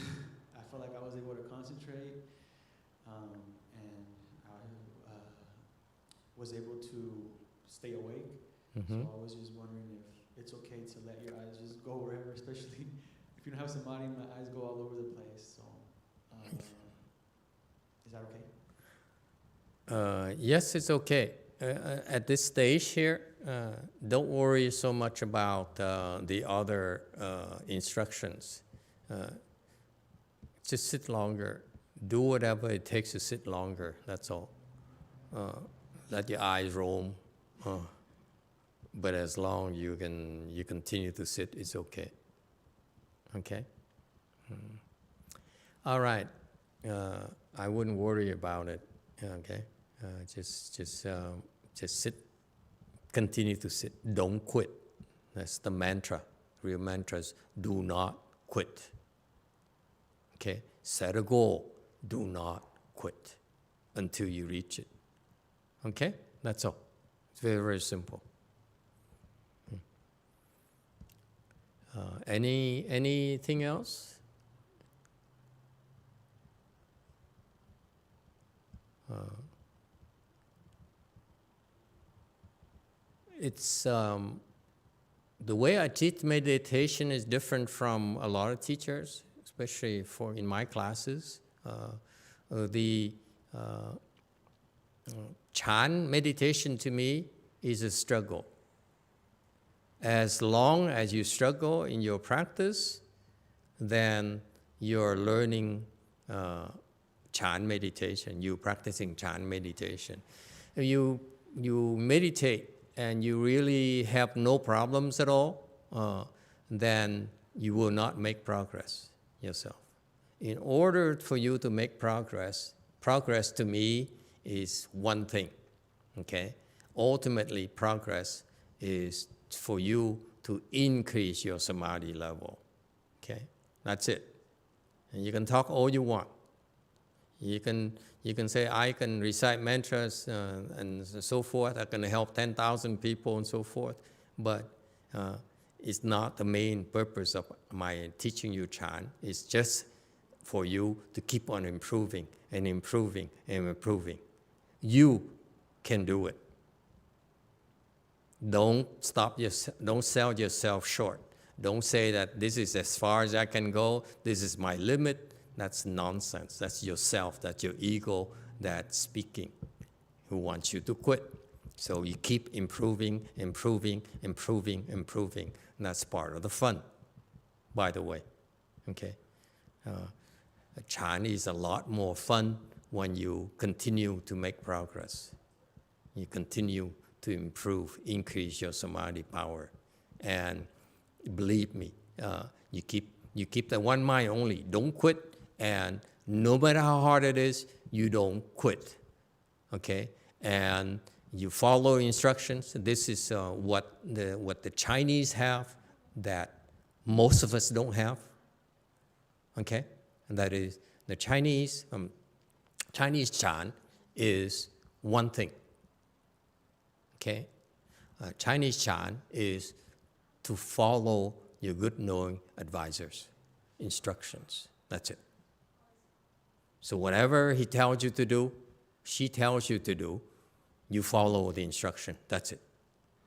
I felt like I was able to concentrate, and I was able to stay awake. Mm-hmm. So I was just wondering if it's okay to let your eyes just go wherever, especially if you don't have samadhi, my eyes go all over the place. So is that okay? Yes, it's okay. At this stage here, don't worry so much about the other instructions. Just sit longer. Do whatever it takes to sit longer. That's all. Let your eyes roam. But as long you continue to sit, it's okay. Okay. All right. I wouldn't worry about it. Okay. Just sit. Continue to sit. Don't quit. That's the mantra. Real mantras. Do not quit. Okay. Set a goal. Do not quit until you reach it. Okay. That's all. It's very, very simple. Anything else? It's the way I teach meditation is different from a lot of teachers, especially in my classes. The Chan meditation to me is a struggle. As long as you struggle in your practice, then you're learning Chan meditation, you're practicing Chan meditation. If you meditate and you really have no problems at all, then you will not make progress yourself. In order for you to make progress to me is one thing, okay? Ultimately, progress is for you to increase your samadhi level, okay? That's it. And you can talk all you want. You can say, I can recite mantras and so forth. I can help 10,000 people and so forth. But it's not the main purpose of my teaching you Chan. It's just for you to keep on improving and improving and improving. You can do it. Don't sell yourself short. Don't say that this is as far as I can go, this is my limit. That's nonsense. That's yourself, that's your ego that's speaking, who wants you to quit. So you keep improving, improving, improving, improving. And that's part of the fun, by the way. Okay? Chan is a lot more fun when you continue to make progress. You continue to improve, increase your samadhi power. And believe me, you keep that one mind only. Don't quit. And no matter how hard it is, you don't quit, okay? And you follow instructions. This is what the Chinese have that most of us don't have, okay? And that is the Chinese Chan is one thing, okay? Chinese Chan is to follow your good knowing advisors' instructions. That's it. So whatever he tells you to do, she tells you to do, you follow the instruction. That's it.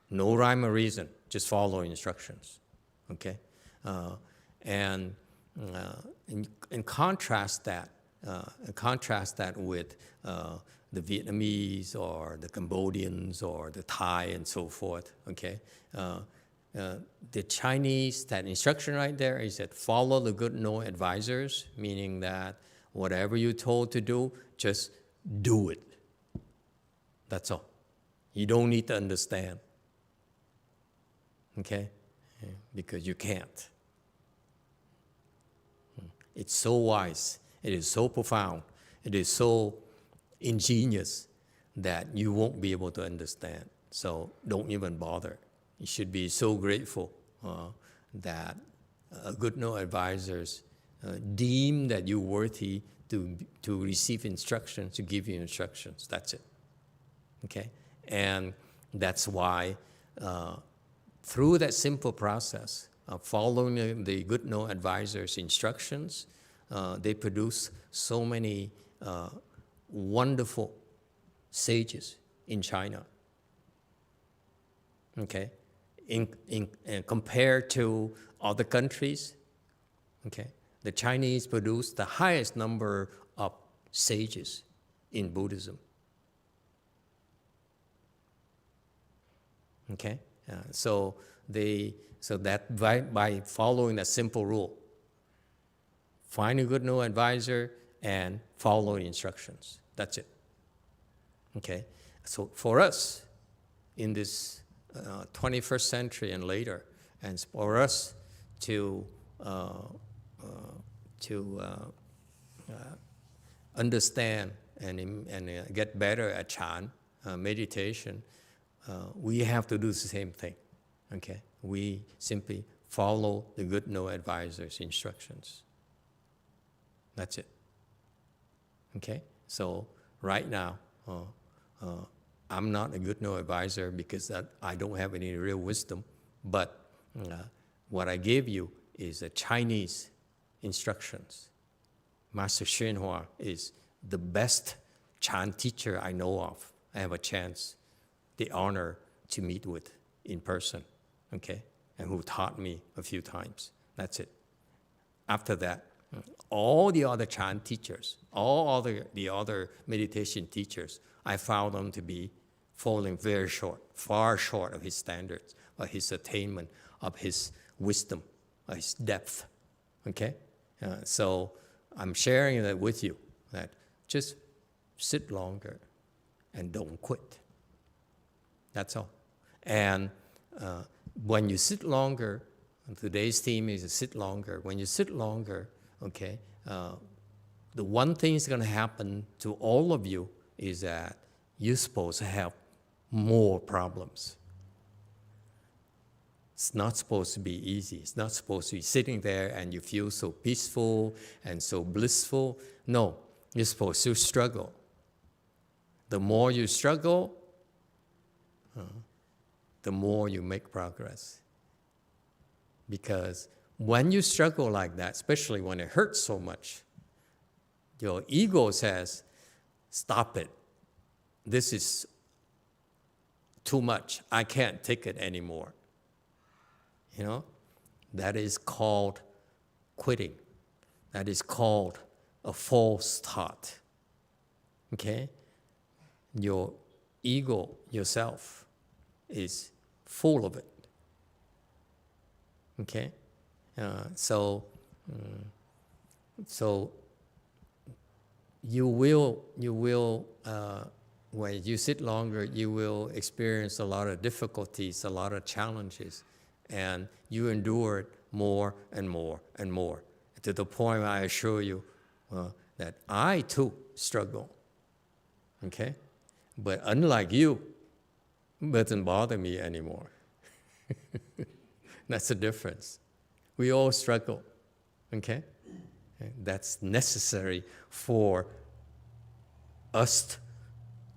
No rhyme or reason, just follow instructions, okay? And contrast that with the Vietnamese or the Cambodians or the Thai and so forth, okay? The Chinese, that instruction right there is that follow the good knowing advisors, meaning that whatever you're told to do, just do it. That's all. You don't need to understand, okay? Because you can't. It's so wise. It is so profound. It is so ingenious that you won't be able to understand. So don't even bother. You should be so grateful that good knowing advisors deem that you're worthy to receive instructions, to give you instructions. That's it. Okay? And that's why through that simple process of following the good knowing advisors' instructions, they produce so many wonderful sages in China. Okay? Compared to other countries, okay, the Chinese produce the highest number of sages in Buddhism. Okay, so that by following a simple rule, find a good knowing advisor and follow the instructions. That's it. Okay, so for us in this 21st century and later, and for us to understand and get better at Chan meditation, we have to do the same thing. Okay, we simply follow the good knowing advisor's instructions. That's it. Okay, so right now, I'm not a good knowing advisor because I don't have any real wisdom, but what I gave you is the Chinese instructions. Master Hsuan is the best Chan teacher I know of. I have a chance, the honor to meet with in person, okay, and who taught me a few times. That's it. After that, all the other Chan teachers, the other meditation teachers, I found them to be falling very short, far short of his standards, of his attainment, of his wisdom, of his depth, okay? So I'm sharing that with you, that just sit longer and don't quit. That's all. And when you sit longer, today's theme is to sit longer. When you sit longer, okay, the one thing that's going to happen to all of you is that you're supposed to have more problems. It's not supposed to be easy. It's not supposed to be sitting there and you feel so peaceful and so blissful. No, You're supposed to struggle. The more you struggle, the more you make progress. Because when you struggle like that, especially when it hurts so much, your ego says, stop it. This is too much. I can't take it anymore. You know, that is called quitting. That is called a false thought. Okay? Your ego, yourself, is full of it. Okay? So you will, when you sit longer, you will experience a lot of difficulties, a lot of challenges, and you endure it more and more and more, to the point I assure you that I too struggle, okay? But unlike you, it doesn't bother me anymore. That's the difference. We all struggle, okay? That's necessary for us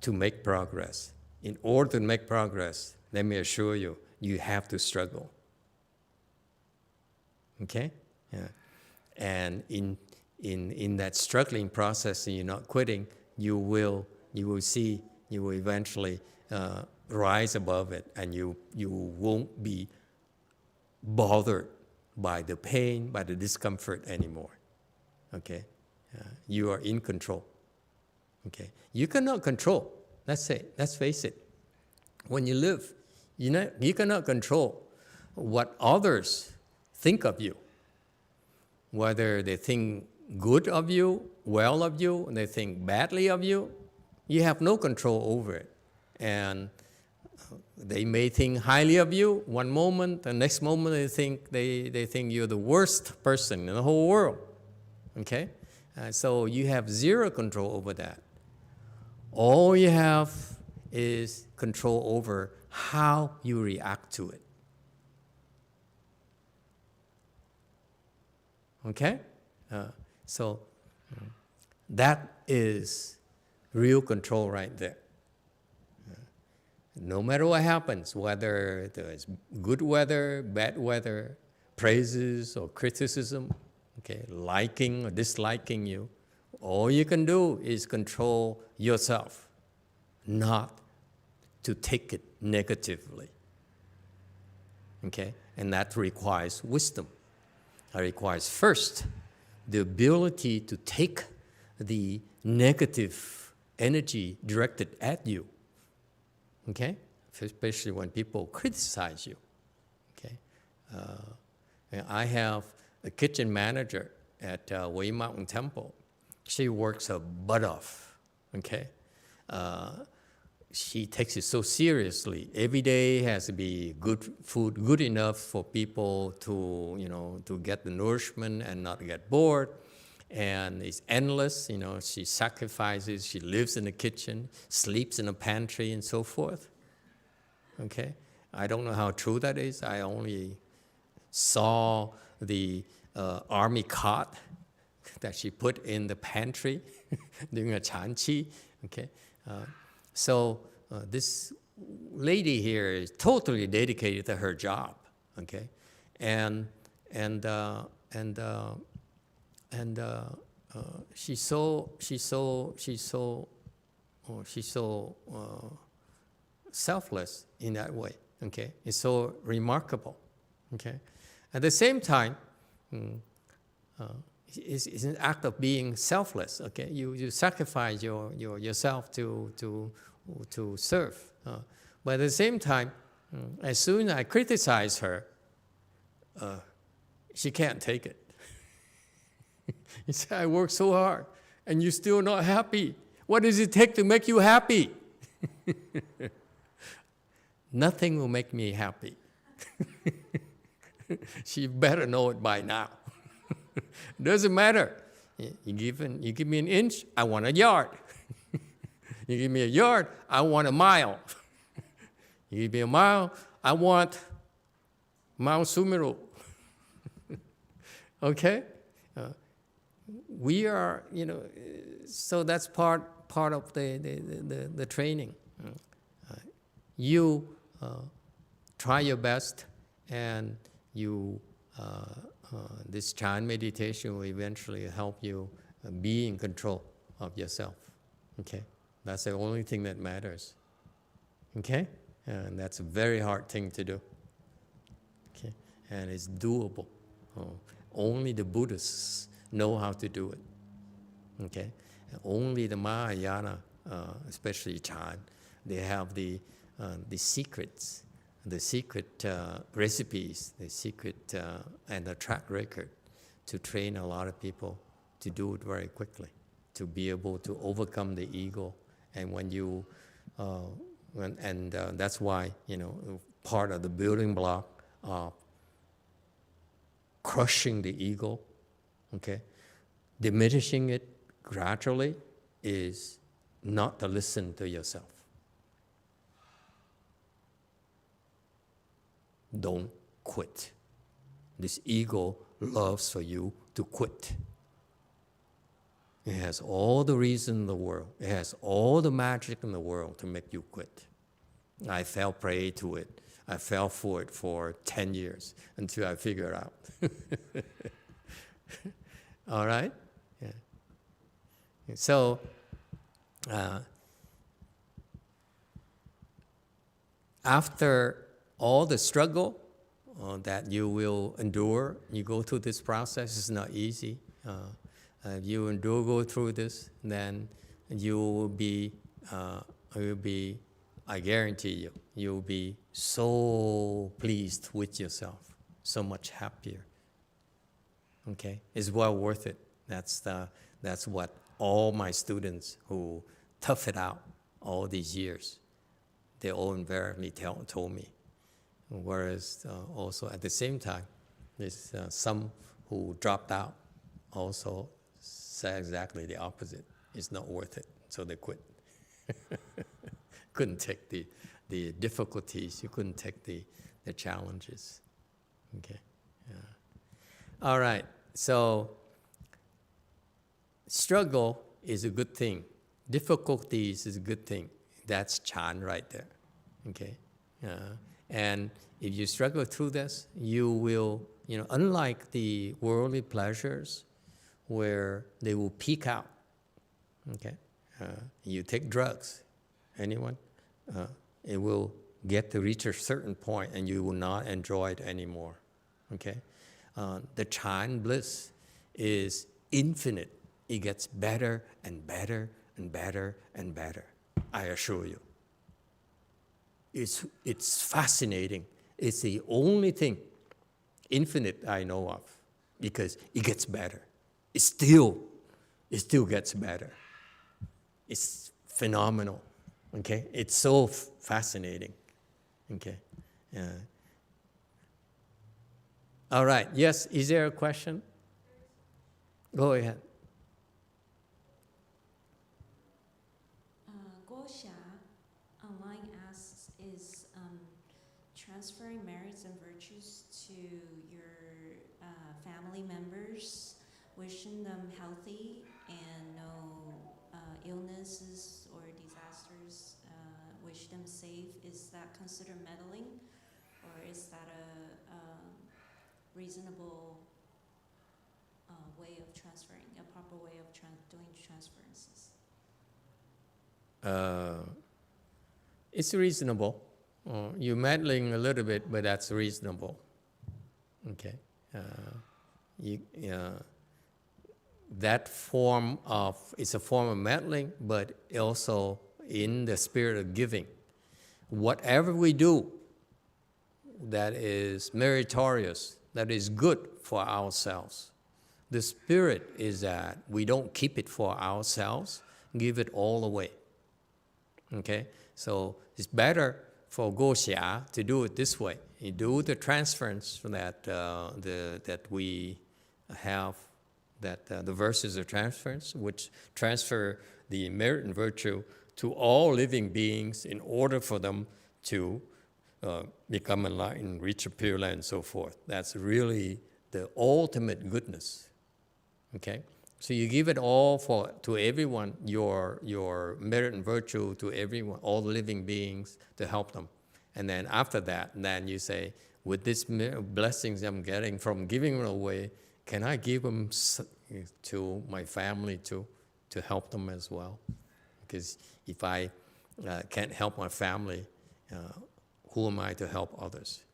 to make progress. In order to make progress, let me assure you, you have to struggle. Okay? Yeah. And in that struggling process, and you're not quitting, you will eventually rise above it, and you won't be bothered by the pain, by the discomfort anymore. Okay? You are in control. Okay? You cannot control. Let's face it. When you live, you cannot control what others think of you. Whether they think good of you, well of you, and they think badly of you, you have no control over it. And they may think highly of you one moment, the next moment they think you're the worst person in the whole world. Okay? So you have zero control over that. All you have is control over how you react to it. Okay? So that is real control right there. No matter what happens, whether there's good weather, bad weather, praises or criticism, okay, liking or disliking you, all you can do is control yourself, not to take it negatively. Okay? And that requires wisdom. It requires first the ability to take the negative energy directed at you. Okay? Especially when people criticize you. Okay? And I have a kitchen manager at Wei Mountain Temple. She works her butt off. Okay? She takes it so seriously. Every day has to be good food, good enough for people to get the nourishment and not get bored. And it's endless. She sacrifices. She lives in the kitchen, sleeps in the pantry, and so forth. Okay? I don't know how true that is. I only saw the army cot that she put in the pantry during a chanqi. Okay? So this lady here is totally dedicated to her job, okay, and she's so selfless in that way, okay. It's so remarkable, okay. At the same time, it's an act of being selfless. Okay, you sacrifice yourself to serve. But at the same time, as soon as I criticize her, she can't take it. She said, "I work so hard, and you're still not happy. What does it take to make you happy?" Nothing will make me happy. She better know it by now. Doesn't matter. You give me an inch, I want a yard. You give me a yard, I want a mile. You give me a mile, I want Mount Sumeru. Okay? we are, so that's part of the training. You try your best, and you this Chan meditation will eventually help you be in control of yourself. Okay, that's the only thing that matters. Okay, and that's a very hard thing to do. Okay, and it's doable. Only the Buddhists know how to do it. Okay, and only the Mahayana, especially Chan, they have the secrets, the secret recipes, the secret and the track record to train a lot of people to do it very quickly, to be able to overcome the ego. And when you, that's why, part of the building block of crushing the ego, okay, diminishing it gradually is not to listen to yourself. Don't quit. This ego loves for you to quit. It has all the reason in the world. It has all the magic in the world to make you quit. I fell prey to it. I fell for it for 10 years until I figured out. All right? Yeah. So, after all the struggle that you will endure, you go through this process. It's not easy. If you go through this, then you will be, I guarantee you'll be so pleased with yourself, so much happier. Okay, it's well worth it. That's what all my students who tough it out all these years, they all invariably told me. Whereas also at the same time, there's some who dropped out also say exactly the opposite. It's not worth it, so they quit. Couldn't take the difficulties. You couldn't take the challenges. Okay. Yeah. All right. So struggle is a good thing. Difficulties is a good thing. That's Chan right there. Okay. And if you struggle through this, you will, unlike the worldly pleasures where they will peak out. Okay. You take drugs. Anyone? It will get to reach a certain point and you will not enjoy it anymore. Okay? The Chan bliss is infinite. It gets better and better and better and better. I assure you. It's fascinating. It's the only thing infinite I know of because it gets better. It still gets better. It's phenomenal. Okay, it's so fascinating. Okay, all right. Yes, is there a question? Go ahead. Gosha online asks, is transferring merits and virtues to your family members, wishing them healthy and no illnesses or disasters, wish them safe, is that considered meddling, or is that a reasonable way of transferring, a proper way of doing transferences? It's reasonable. You're meddling a little bit, but that's reasonable. Okay. That form of, it's a form of meddling, but also in the spirit of giving. Whatever we do that is meritorious, that is good for ourselves, the spirit is that we don't keep it for ourselves, give it all away. Okay? So it's better for Gosha to do it this way. You do the transference that we have, that the verses of transference, which transfer the merit and virtue to all living beings in order for them to become enlightened, reach a pure land, and so forth. That's really the ultimate goodness. Okay? So you give it all to everyone, your merit and virtue to everyone, all the living beings, to help them. And then after that, then you say, with these blessings I'm getting from giving them away, can I give them to my family too, to help them as well? Because if I can't help my family, who am I to help others?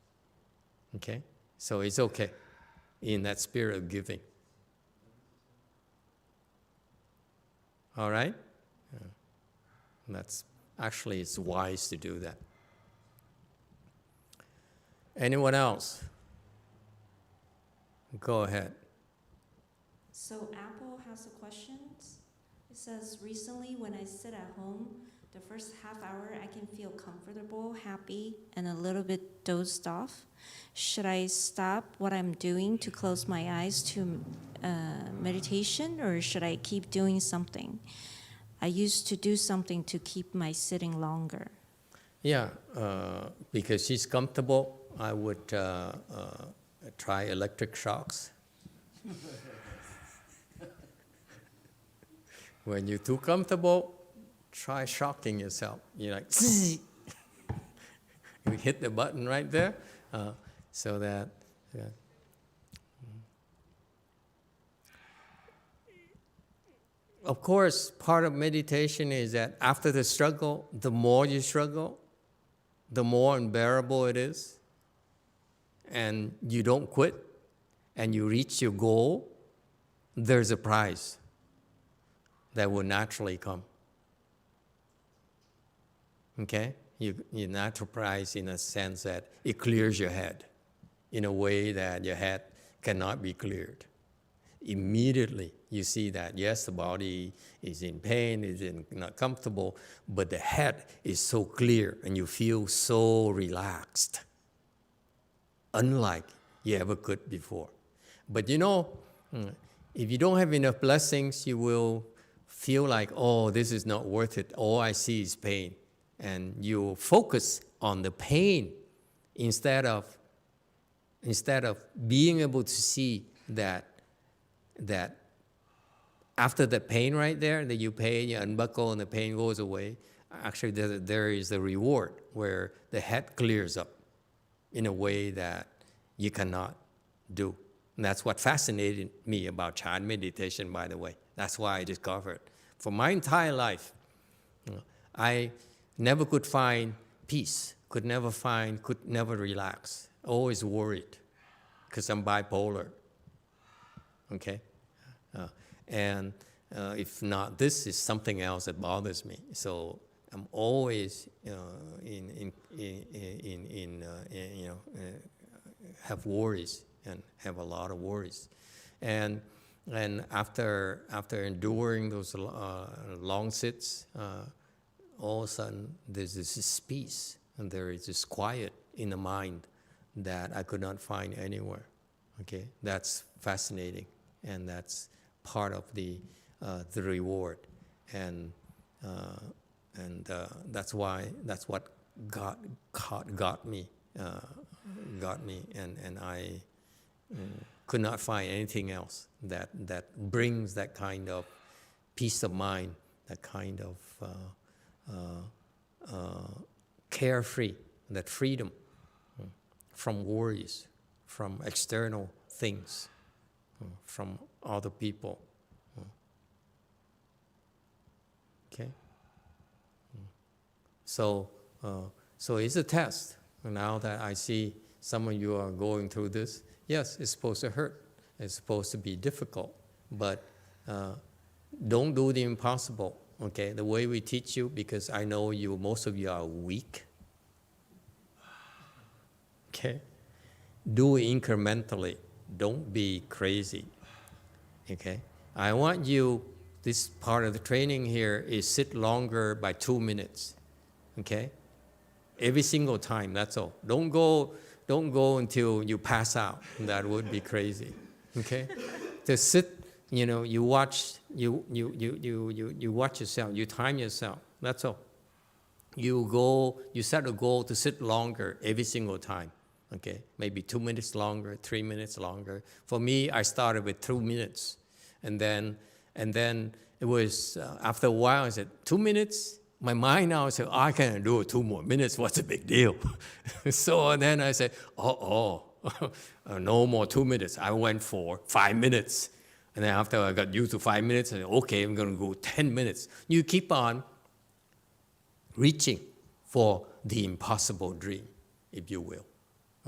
Okay? So it's okay in that spirit of giving. All right? That's actually, it's wise to do that. Anyone else? Go ahead. So Apple has a question. It says, recently when I sit at home, the first half hour I can feel comfortable, happy, and a little bit dozed off. Should I stop what I'm doing to close my eyes to meditation, or should I keep doing something? I used to do something to keep my sitting longer. Yeah, because she's comfortable, I would try electric shocks. When you're too comfortable, try shocking yourself. You're like, you hit the button right there, so that. Yeah. Of course, part of meditation is that after the struggle, the more you struggle, the more unbearable it is, and you don't quit, and you reach your goal, there's a prize that will naturally come. Okay? Your natural prize in a sense that it clears your head in a way that your head cannot be cleared. Immediately you see that, yes, the body is in pain, is not comfortable, but the head is so clear and you feel so relaxed, unlike you ever could before. But you know, if you don't have enough blessings, you will feel like, oh, this is not worth it. All I see is pain. And you focus on the pain instead of being able to see that after the pain right there, that you pay, you unbuckle and the pain goes away, actually there is a reward where the head clears up in a way that you cannot do. And that's what fascinated me about Chan meditation, by the way. That's why I discovered. For my entire life, I never could find peace, could never relax, always worried, because I'm bipolar, okay? And if not, this is something else that bothers me. So I'm always have worries and have a lot of worries. And after enduring those long sits, all of a sudden there's this peace and there is this quiet in the mind that I could not find anywhere. Okay, that's fascinating, and that's part of the reward, and that's what got me, and I could not find anything else that brings that kind of peace of mind, that kind of carefree, that freedom from worries, from external things, from other people. Okay? So it's a test. Now that I see some of you are going through this, yes, it's supposed to hurt. It's supposed to be difficult. But don't do the impossible. Okay? The way we teach you, because I know most of you are weak. Okay? Do it incrementally. Don't be crazy. Okay? I want you, this part of the training here is sit longer by 2 minutes. Okay? Every single time, that's all. Don't go until you pass out. That would be crazy. Okay? To sit, you watch yourself, you time yourself. That's all. You set a goal to sit longer every single time. Okay, maybe 2 minutes longer, 3 minutes longer. For me, I started with 2 minutes, and then And then it was, after a while, I said, 2 minutes? My mind now said, I can do it 2 more minutes. What's the big deal? So then I said, no more 2 minutes. I went for 5 minutes. And then after I got used to 5 minutes, I said, okay, I'm going to go 10 minutes. You keep on reaching for the impossible dream, if you will.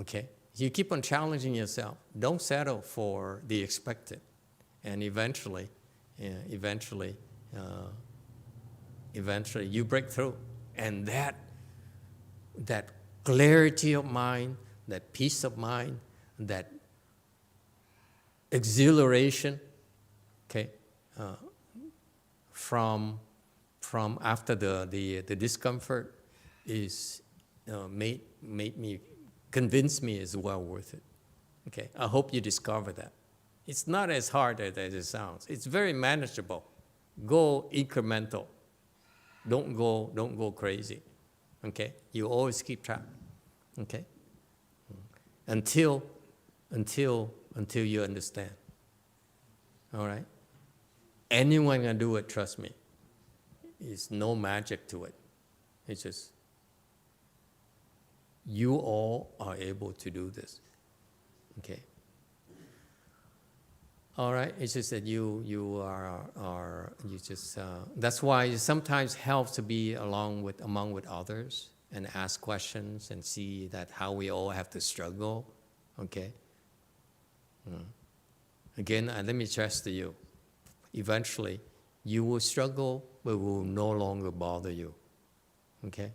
Okay? You keep on challenging yourself. Don't settle for the expected. And eventually you break through. And that clarity of mind, that peace of mind, that exhilaration, okay, from after the discomfort is convinced me is well worth it. Okay, I hope you discover that. It's not as hard as it sounds. It's very manageable. Go incremental. Don't go crazy. Okay, you always keep track. Okay, until you understand. All right. Anyone can do it. Trust me. It's no magic to it. It's just you all are able to do this. Okay. All right. It's just that you just that's why it sometimes helps to be among with others and ask questions and see that how we all have to struggle. Okay. Again, let me stress to you. Eventually, you will struggle, but it will no longer bother you. Okay.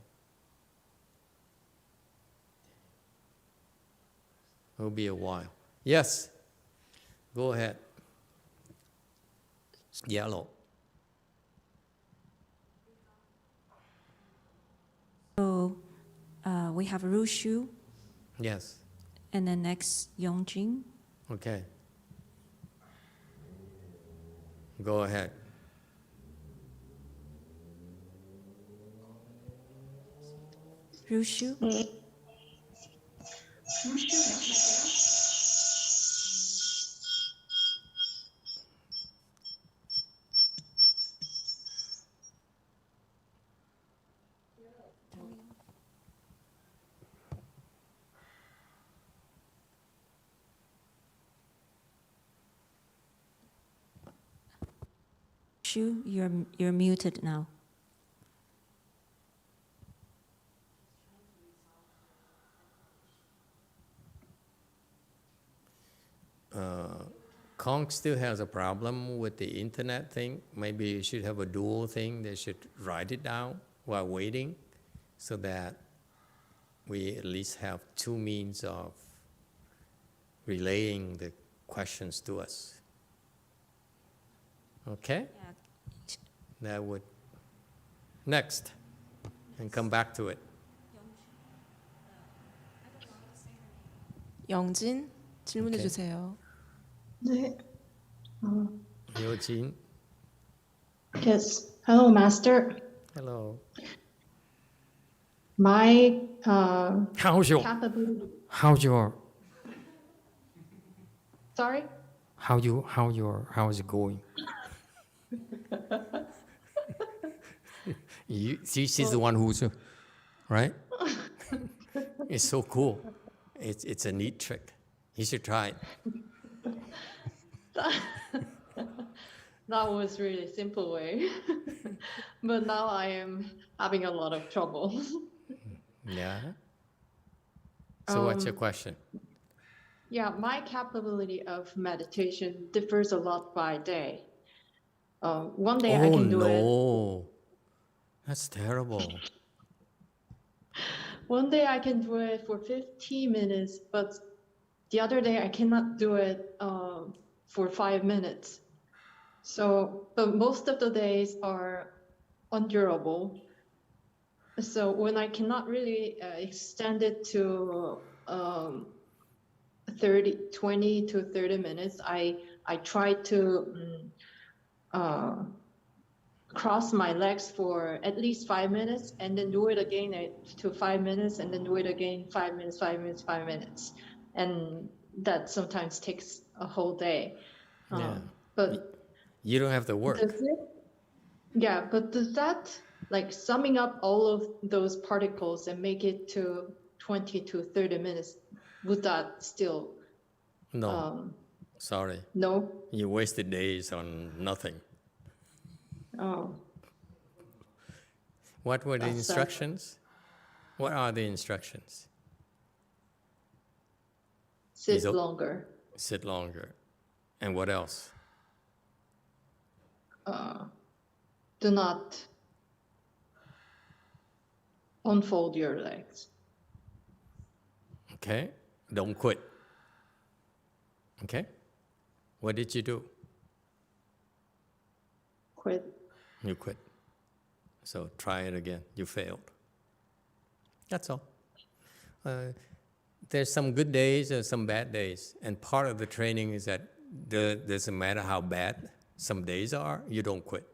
It will be a while. Yes. Go ahead. Yellow. So we have Rushu, Yes. and then next Yongjin. Okay. Go ahead. Rushu. Rushu, you're muted now. Kong still has a problem with the internet thing. Maybe you should have a dual thing. They should write it down while waiting so that we at least have two means of relaying the questions to us. Okay? Yeah. That would. Next. And come back to it. 영진 질문해 오케이. 주세요. 네. Yojin. Yes. Hello, Master. Hello. My How's your capability. Sorry. how is it going? She's the one who's right? It's so cool. It's a neat trick. You should try it. That was really simple way. But now I am having a lot of trouble. Yeah. So what's your question? Yeah, my capability of meditation differs a lot by day. One day I can do it. No. That's terrible. One day I can do it for 15 minutes, but the other day I cannot do it for 5 minutes. So, but most of the days are unendurable. So when I cannot really extend it to 20 to 30 minutes, I try to cross my legs for at least 5 minutes and then do it again to 5 minutes and then do it again 5 minutes, 5 minutes, 5 minutes. And that sometimes takes a whole day. Yeah. But You don't have to work. Does it? Yeah, but does that, like summing up all of those particles and make it to 20 to 30 minutes, would that still, No, sorry. no? You wasted days on nothing. Oh, What were the That's sad. instructions? What are the instructions? sit Is it- longer. Sit longer. And what else? Do not unfold your legs. Okay? Don't quit. Okay? What did you do? Quit. You quit. So try it again. You failed. That's all. There's some good days and some bad days. And part of the training is that doesn't matter how bad some days are, you don't quit.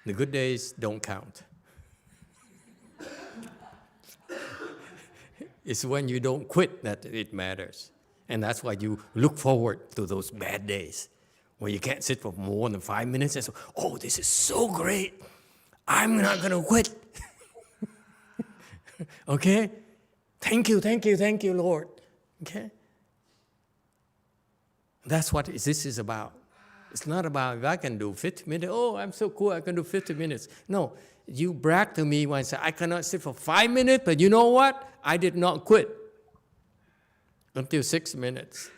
The good days don't count. It's when you don't quit that it matters. And that's why you look forward to those bad days where you can't sit for more than 5 minutes and say, oh, this is so great. I'm not going to quit. Okay? Thank you, Lord. Okay? That's what this is about. It's not about if I can do 50 minutes. Oh, I'm so cool, I can do 50 minutes. No, you brag to me when I say, I cannot sit for 5 minutes, but you know what? I did not quit until 6 minutes.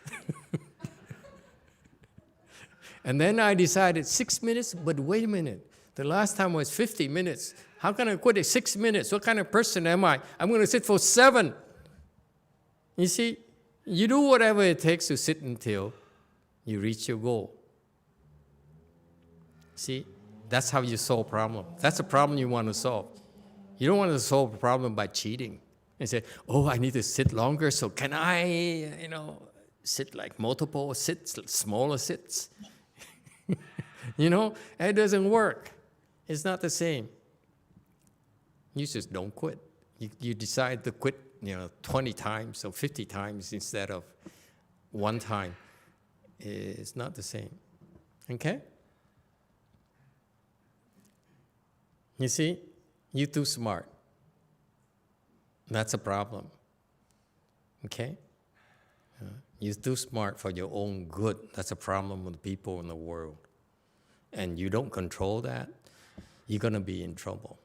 And then I decided 6 minutes, but wait a minute. The last time was 50 minutes. How can I quit at 6 minutes? What kind of person am I? I'm going to sit for 7. You see, you do whatever it takes to sit until you reach your goal. See, that's how you solve problem. That's a problem you want to solve. You don't want to solve a problem by cheating and say, oh, I need to sit longer, so can I, sit like multiple sits, smaller sits? It doesn't work. It's not the same. You just don't quit. You decide to quit, 20 times or 50 times instead of one time. It's not the same. Okay? You see, you're too smart. That's a problem. Okay? You're too smart for your own good. That's a problem with people in the world. And you don't control that, you're going to be in trouble.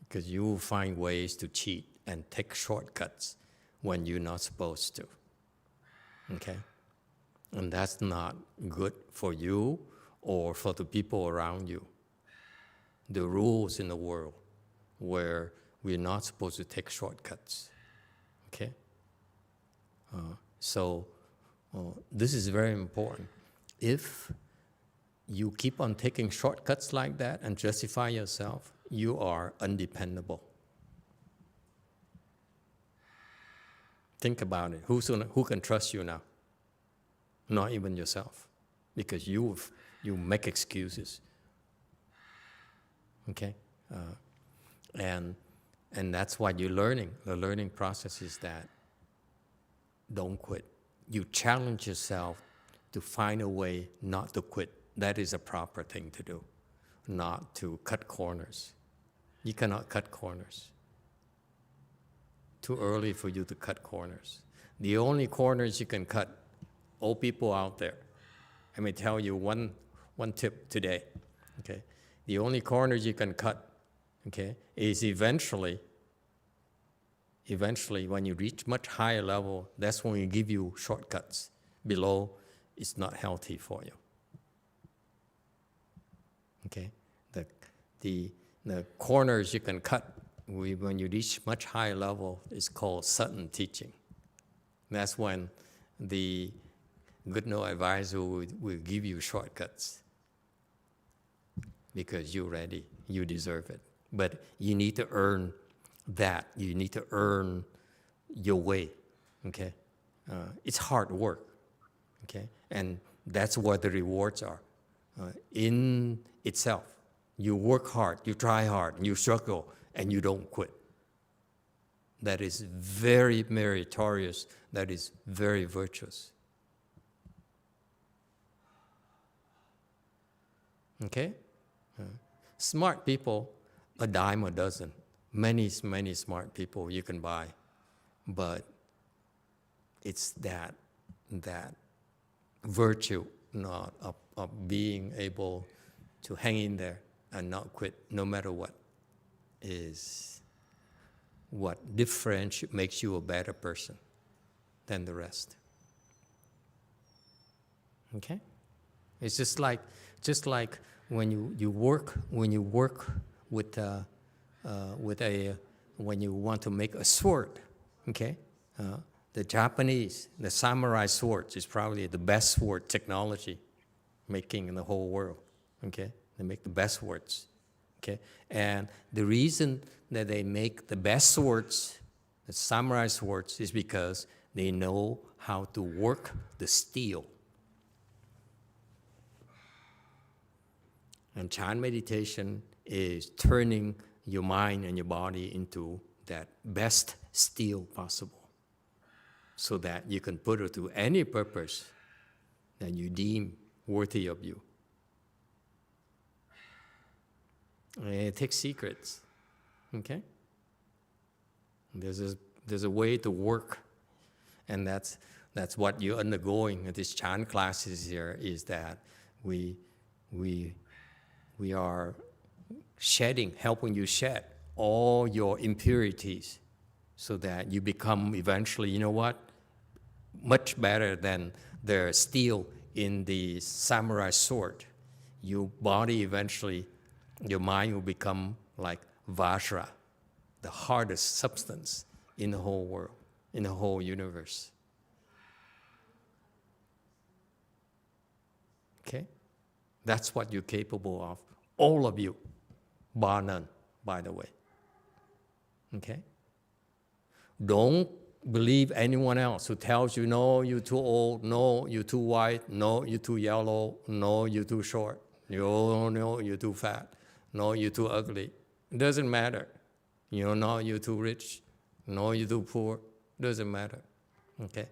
Because you will find ways to cheat and take shortcuts when you're not supposed to. Okay? And that's not good for you or for the people around you. The rules in the world where we're not supposed to take shortcuts. Okay? So this is very important. If you keep on taking shortcuts like that and justify yourself, you are undependable. Think about it. Who can trust you now? Not even yourself, because you make excuses. Okay, and that's what you're learning. The learning process is that don't quit. You challenge yourself to find a way not to quit. That is a proper thing to do, not to cut corners. You cannot cut corners. Too early for you to cut corners. The only corners you can cut, old people out there, let me tell you one tip today, okay? The only corners you can cut, okay, is eventually when you reach much higher level, that's when we give you shortcuts. Below, it's not healthy for you. Okay, the corners you can cut when you reach much higher level is called sudden teaching. That's when the good no advisor will give you shortcuts because you're ready, you deserve it. But you need to earn that. You need to earn your way. Okay, it's hard work. Okay, and that's where the rewards are. In itself, you work hard, you try hard, and you struggle, and you don't quit. That is very meritorious. That is very virtuous. Okay? Smart people, a dime a dozen. Many, many smart people you can buy. But it's that virtue not of being able to hang in there and not quit no matter what is what makes you a better person than the rest. Okay? It's just like when you work when you want to make a sword. Okay, the Japanese, the samurai swords is probably the best sword technology making in the whole world. Okay, they make the best swords. Okay, and the reason that they make the best swords, the samurai swords, is because they know how to work the steel. And Chan meditation is turning your mind and your body into that best steel possible, so that you can put it to any purpose that you deem worthy of you. And it takes secrets, okay? There's a way to work, and that's what you're undergoing at this Chan classes here, is that we are helping you shed all your impurities so that you become eventually, you know what, much better than the steel in the samurai sword. Your body eventually, your mind will become like Vajra, the hardest substance in the whole world, in the whole universe. Okay? That's what you're capable of. All of you, bar none, by the way. Okay? Don't believe anyone else who tells you, no, you're too old, no, you're too white, no, you're too yellow, no, you're too short, no, you're too fat, no, you're too ugly. It doesn't matter. No, you're too rich, no, you're too poor. Doesn't matter. Okay?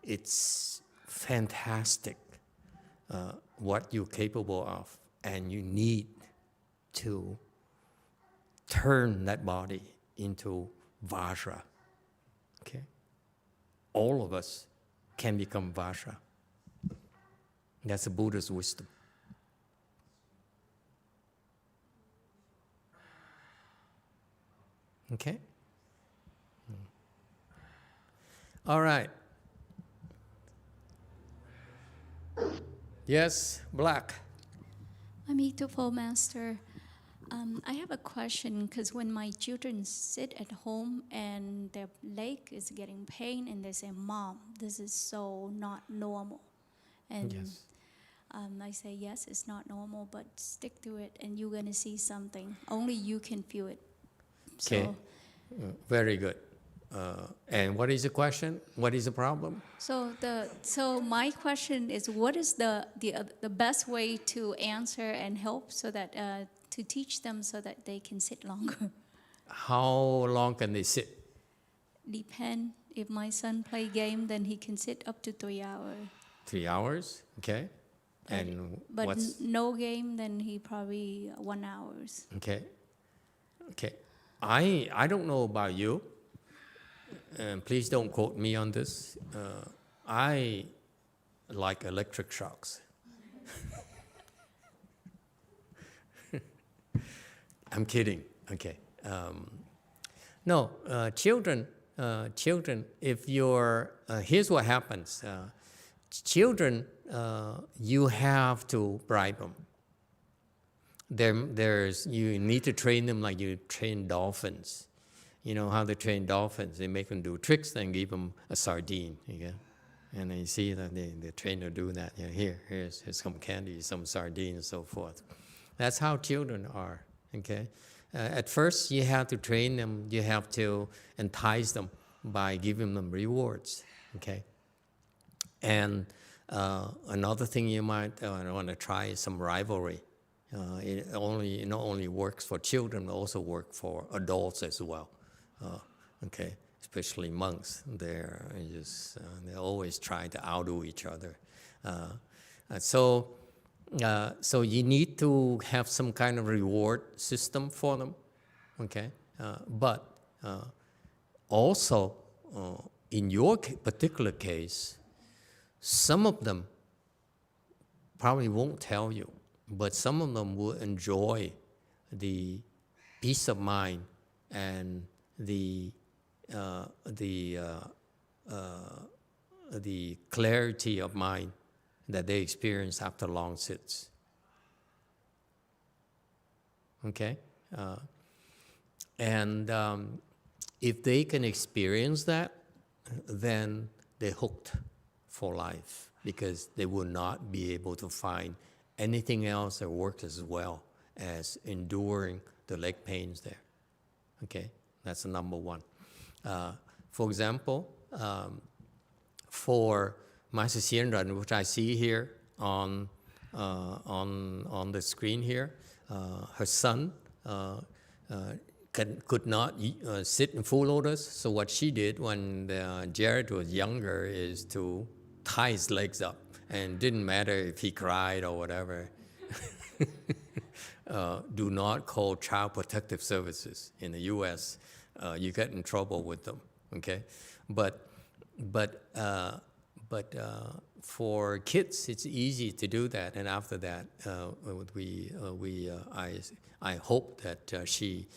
It's fantastic what you're capable of, and you need to turn that body into Vajra. Okay? All of us can become Vajra. That's the Buddha's wisdom. Okay? All right. Yes, Black. Amitabha Master, I have a question, because when my children sit at home and their leg is getting pain and they say, Mom, this is so not normal. And Yes. I say, yes, it's not normal, but stick to it and you're going to see something. Only you can feel it. Okay. So, Very good. And what is the question? What is the problem? so my question is, what is the best way to answer and help so that to teach them so that they can sit longer? How long can they sit? Depend. If my son play game, then he can sit up to 3 hours. 3 hours, okay. And But what's no game, then he probably 1 hour. okay? Okay, I don't know about you, and please don't quote me on this. I like electric shocks. I'm kidding. Okay. No, children. If you're here's what happens. Children, you have to bribe them. You need to train them like you train dolphins. You know how they train dolphins? They make them do tricks, then give them a sardine. Okay? And then you see that the trainer do that. You know, here's some candy, some sardine, and so forth. That's how children are. Okay. At first, you have to train them. You have to entice them by giving them rewards. Okay. And another thing you might want to try is some rivalry. It not only works for children, but also works for adults as well. Okay, especially monks. They always try to outdo each other. So So you need to have some kind of reward system for them, okay? But also, in your particular case, some of them probably won't tell you, but some of them will enjoy the peace of mind and the clarity of mind that they experience after long sits. Okay? And if they can experience that, then they're hooked for life, because they will not be able to find anything else that works as well as enduring the leg pains there. Okay? That's the number one. For example, for Master Xianren, which I see here on the screen here, her son could not sit in full lotus. So what she did when Jared was younger is to tie his legs up, and didn't matter if he cried or whatever. Do not call Child Protective Services in the U.S. You get in trouble with them. Okay, but for kids, it's easy to do that. And after that, I hope that she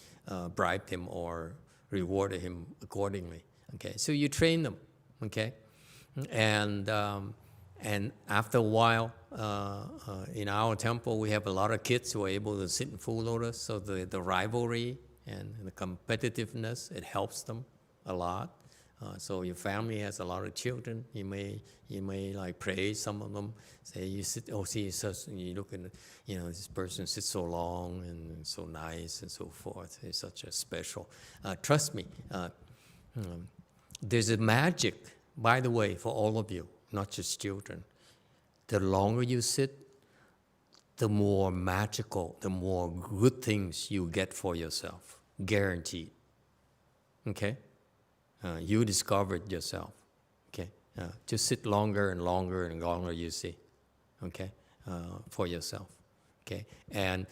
bribed him or rewarded him accordingly. Okay, so you train them. Okay, and after a while, in our temple, we have a lot of kids who are able to sit in full lotus. So the rivalry and the competitiveness, it helps them a lot. So your family has a lot of children. You may like praise some of them. Say you sit, oh, see, you look at, this person sits so long and so nice and so forth. It's such a special. Trust me, there's a magic, by the way, for all of you, not just children. The longer you sit, the more magical, the more good things you get for yourself, guaranteed. Okay? You discover it yourself. Okay? Just sit longer and longer and longer, you see. Okay? For yourself. Okay? And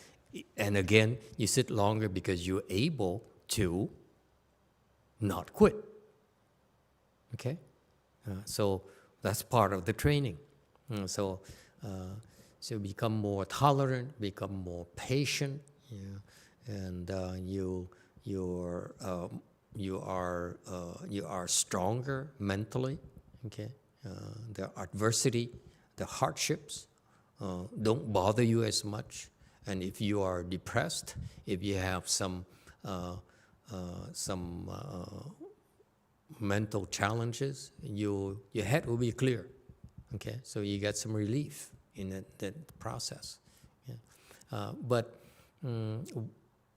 again, you sit longer because you're able to not quit. Okay? So that's part of the training. So become more tolerant, become more patient, and you are stronger mentally. Okay, the adversity, the hardships don't bother you as much. And if you are depressed, if you have some mental challenges, your head will be clear. Okay, so you get some relief in that process. Yeah. But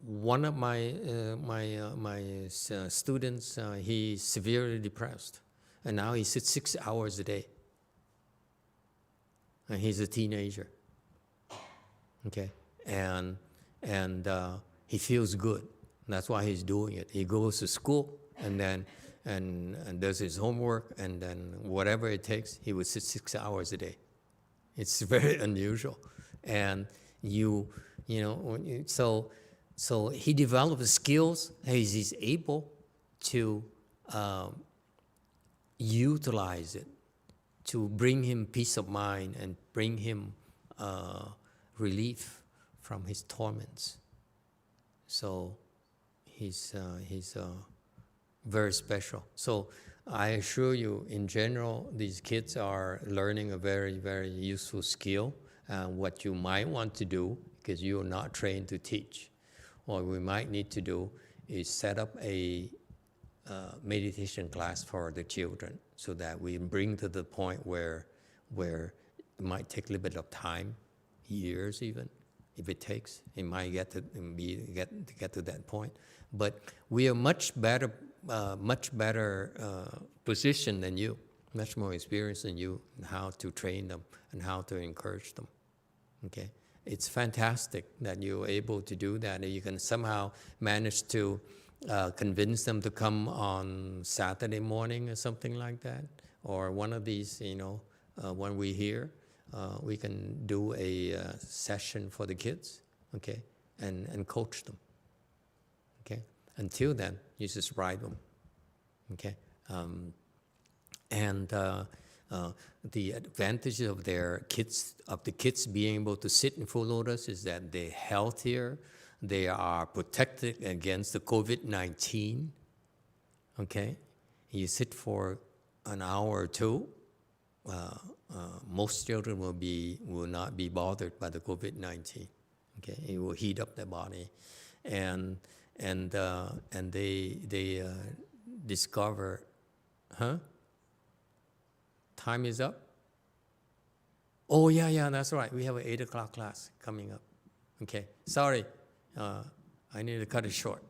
one of my students, he's severely depressed, and now he sits 6 hours a day. And he's a teenager. Okay, and he feels good. That's why he's doing it. He goes to school and then and does his homework, and then whatever it takes, he would sit 6 hours a day. It's very unusual, and so he develops skills. He's able to utilize it to bring him peace of mind and bring him relief from his torments. So he's very special. So I assure you, in general, these kids are learning a very, very useful skill. What you might want to do, because you are not trained to teach, what we might need to do is set up a meditation class for the children, so that we bring to the point where it might take a little bit of time, years even, if it takes. It might get to that point. But we are much better positioned than you, much more experienced than you in how to train them and how to encourage them. Okay, it's fantastic that you're able to do that, and you can somehow manage to convince them to come on Saturday morning or something like that, or one of these, when we're here, we can do a session for the kids, okay, and coach them, okay. Until then, you just ride them, okay. The advantage of the kids being able to sit in full lotus is that they're healthier, they are protected against the COVID-19, okay. You sit for an hour or two, most children will not be bothered by the COVID-19, okay. It will heat up their body, and they discover, huh? Time is up? Oh, yeah, that's right. We have an 8 o'clock class coming up. Okay, sorry. I need to cut it short.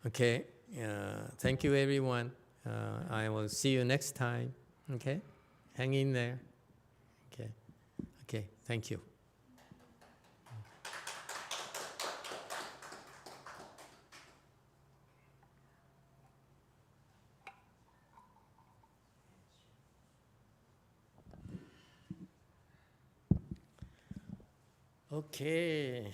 Okay, thank you, everyone. I will see you next time. Okay, hang in there. Okay, thank you. Okay.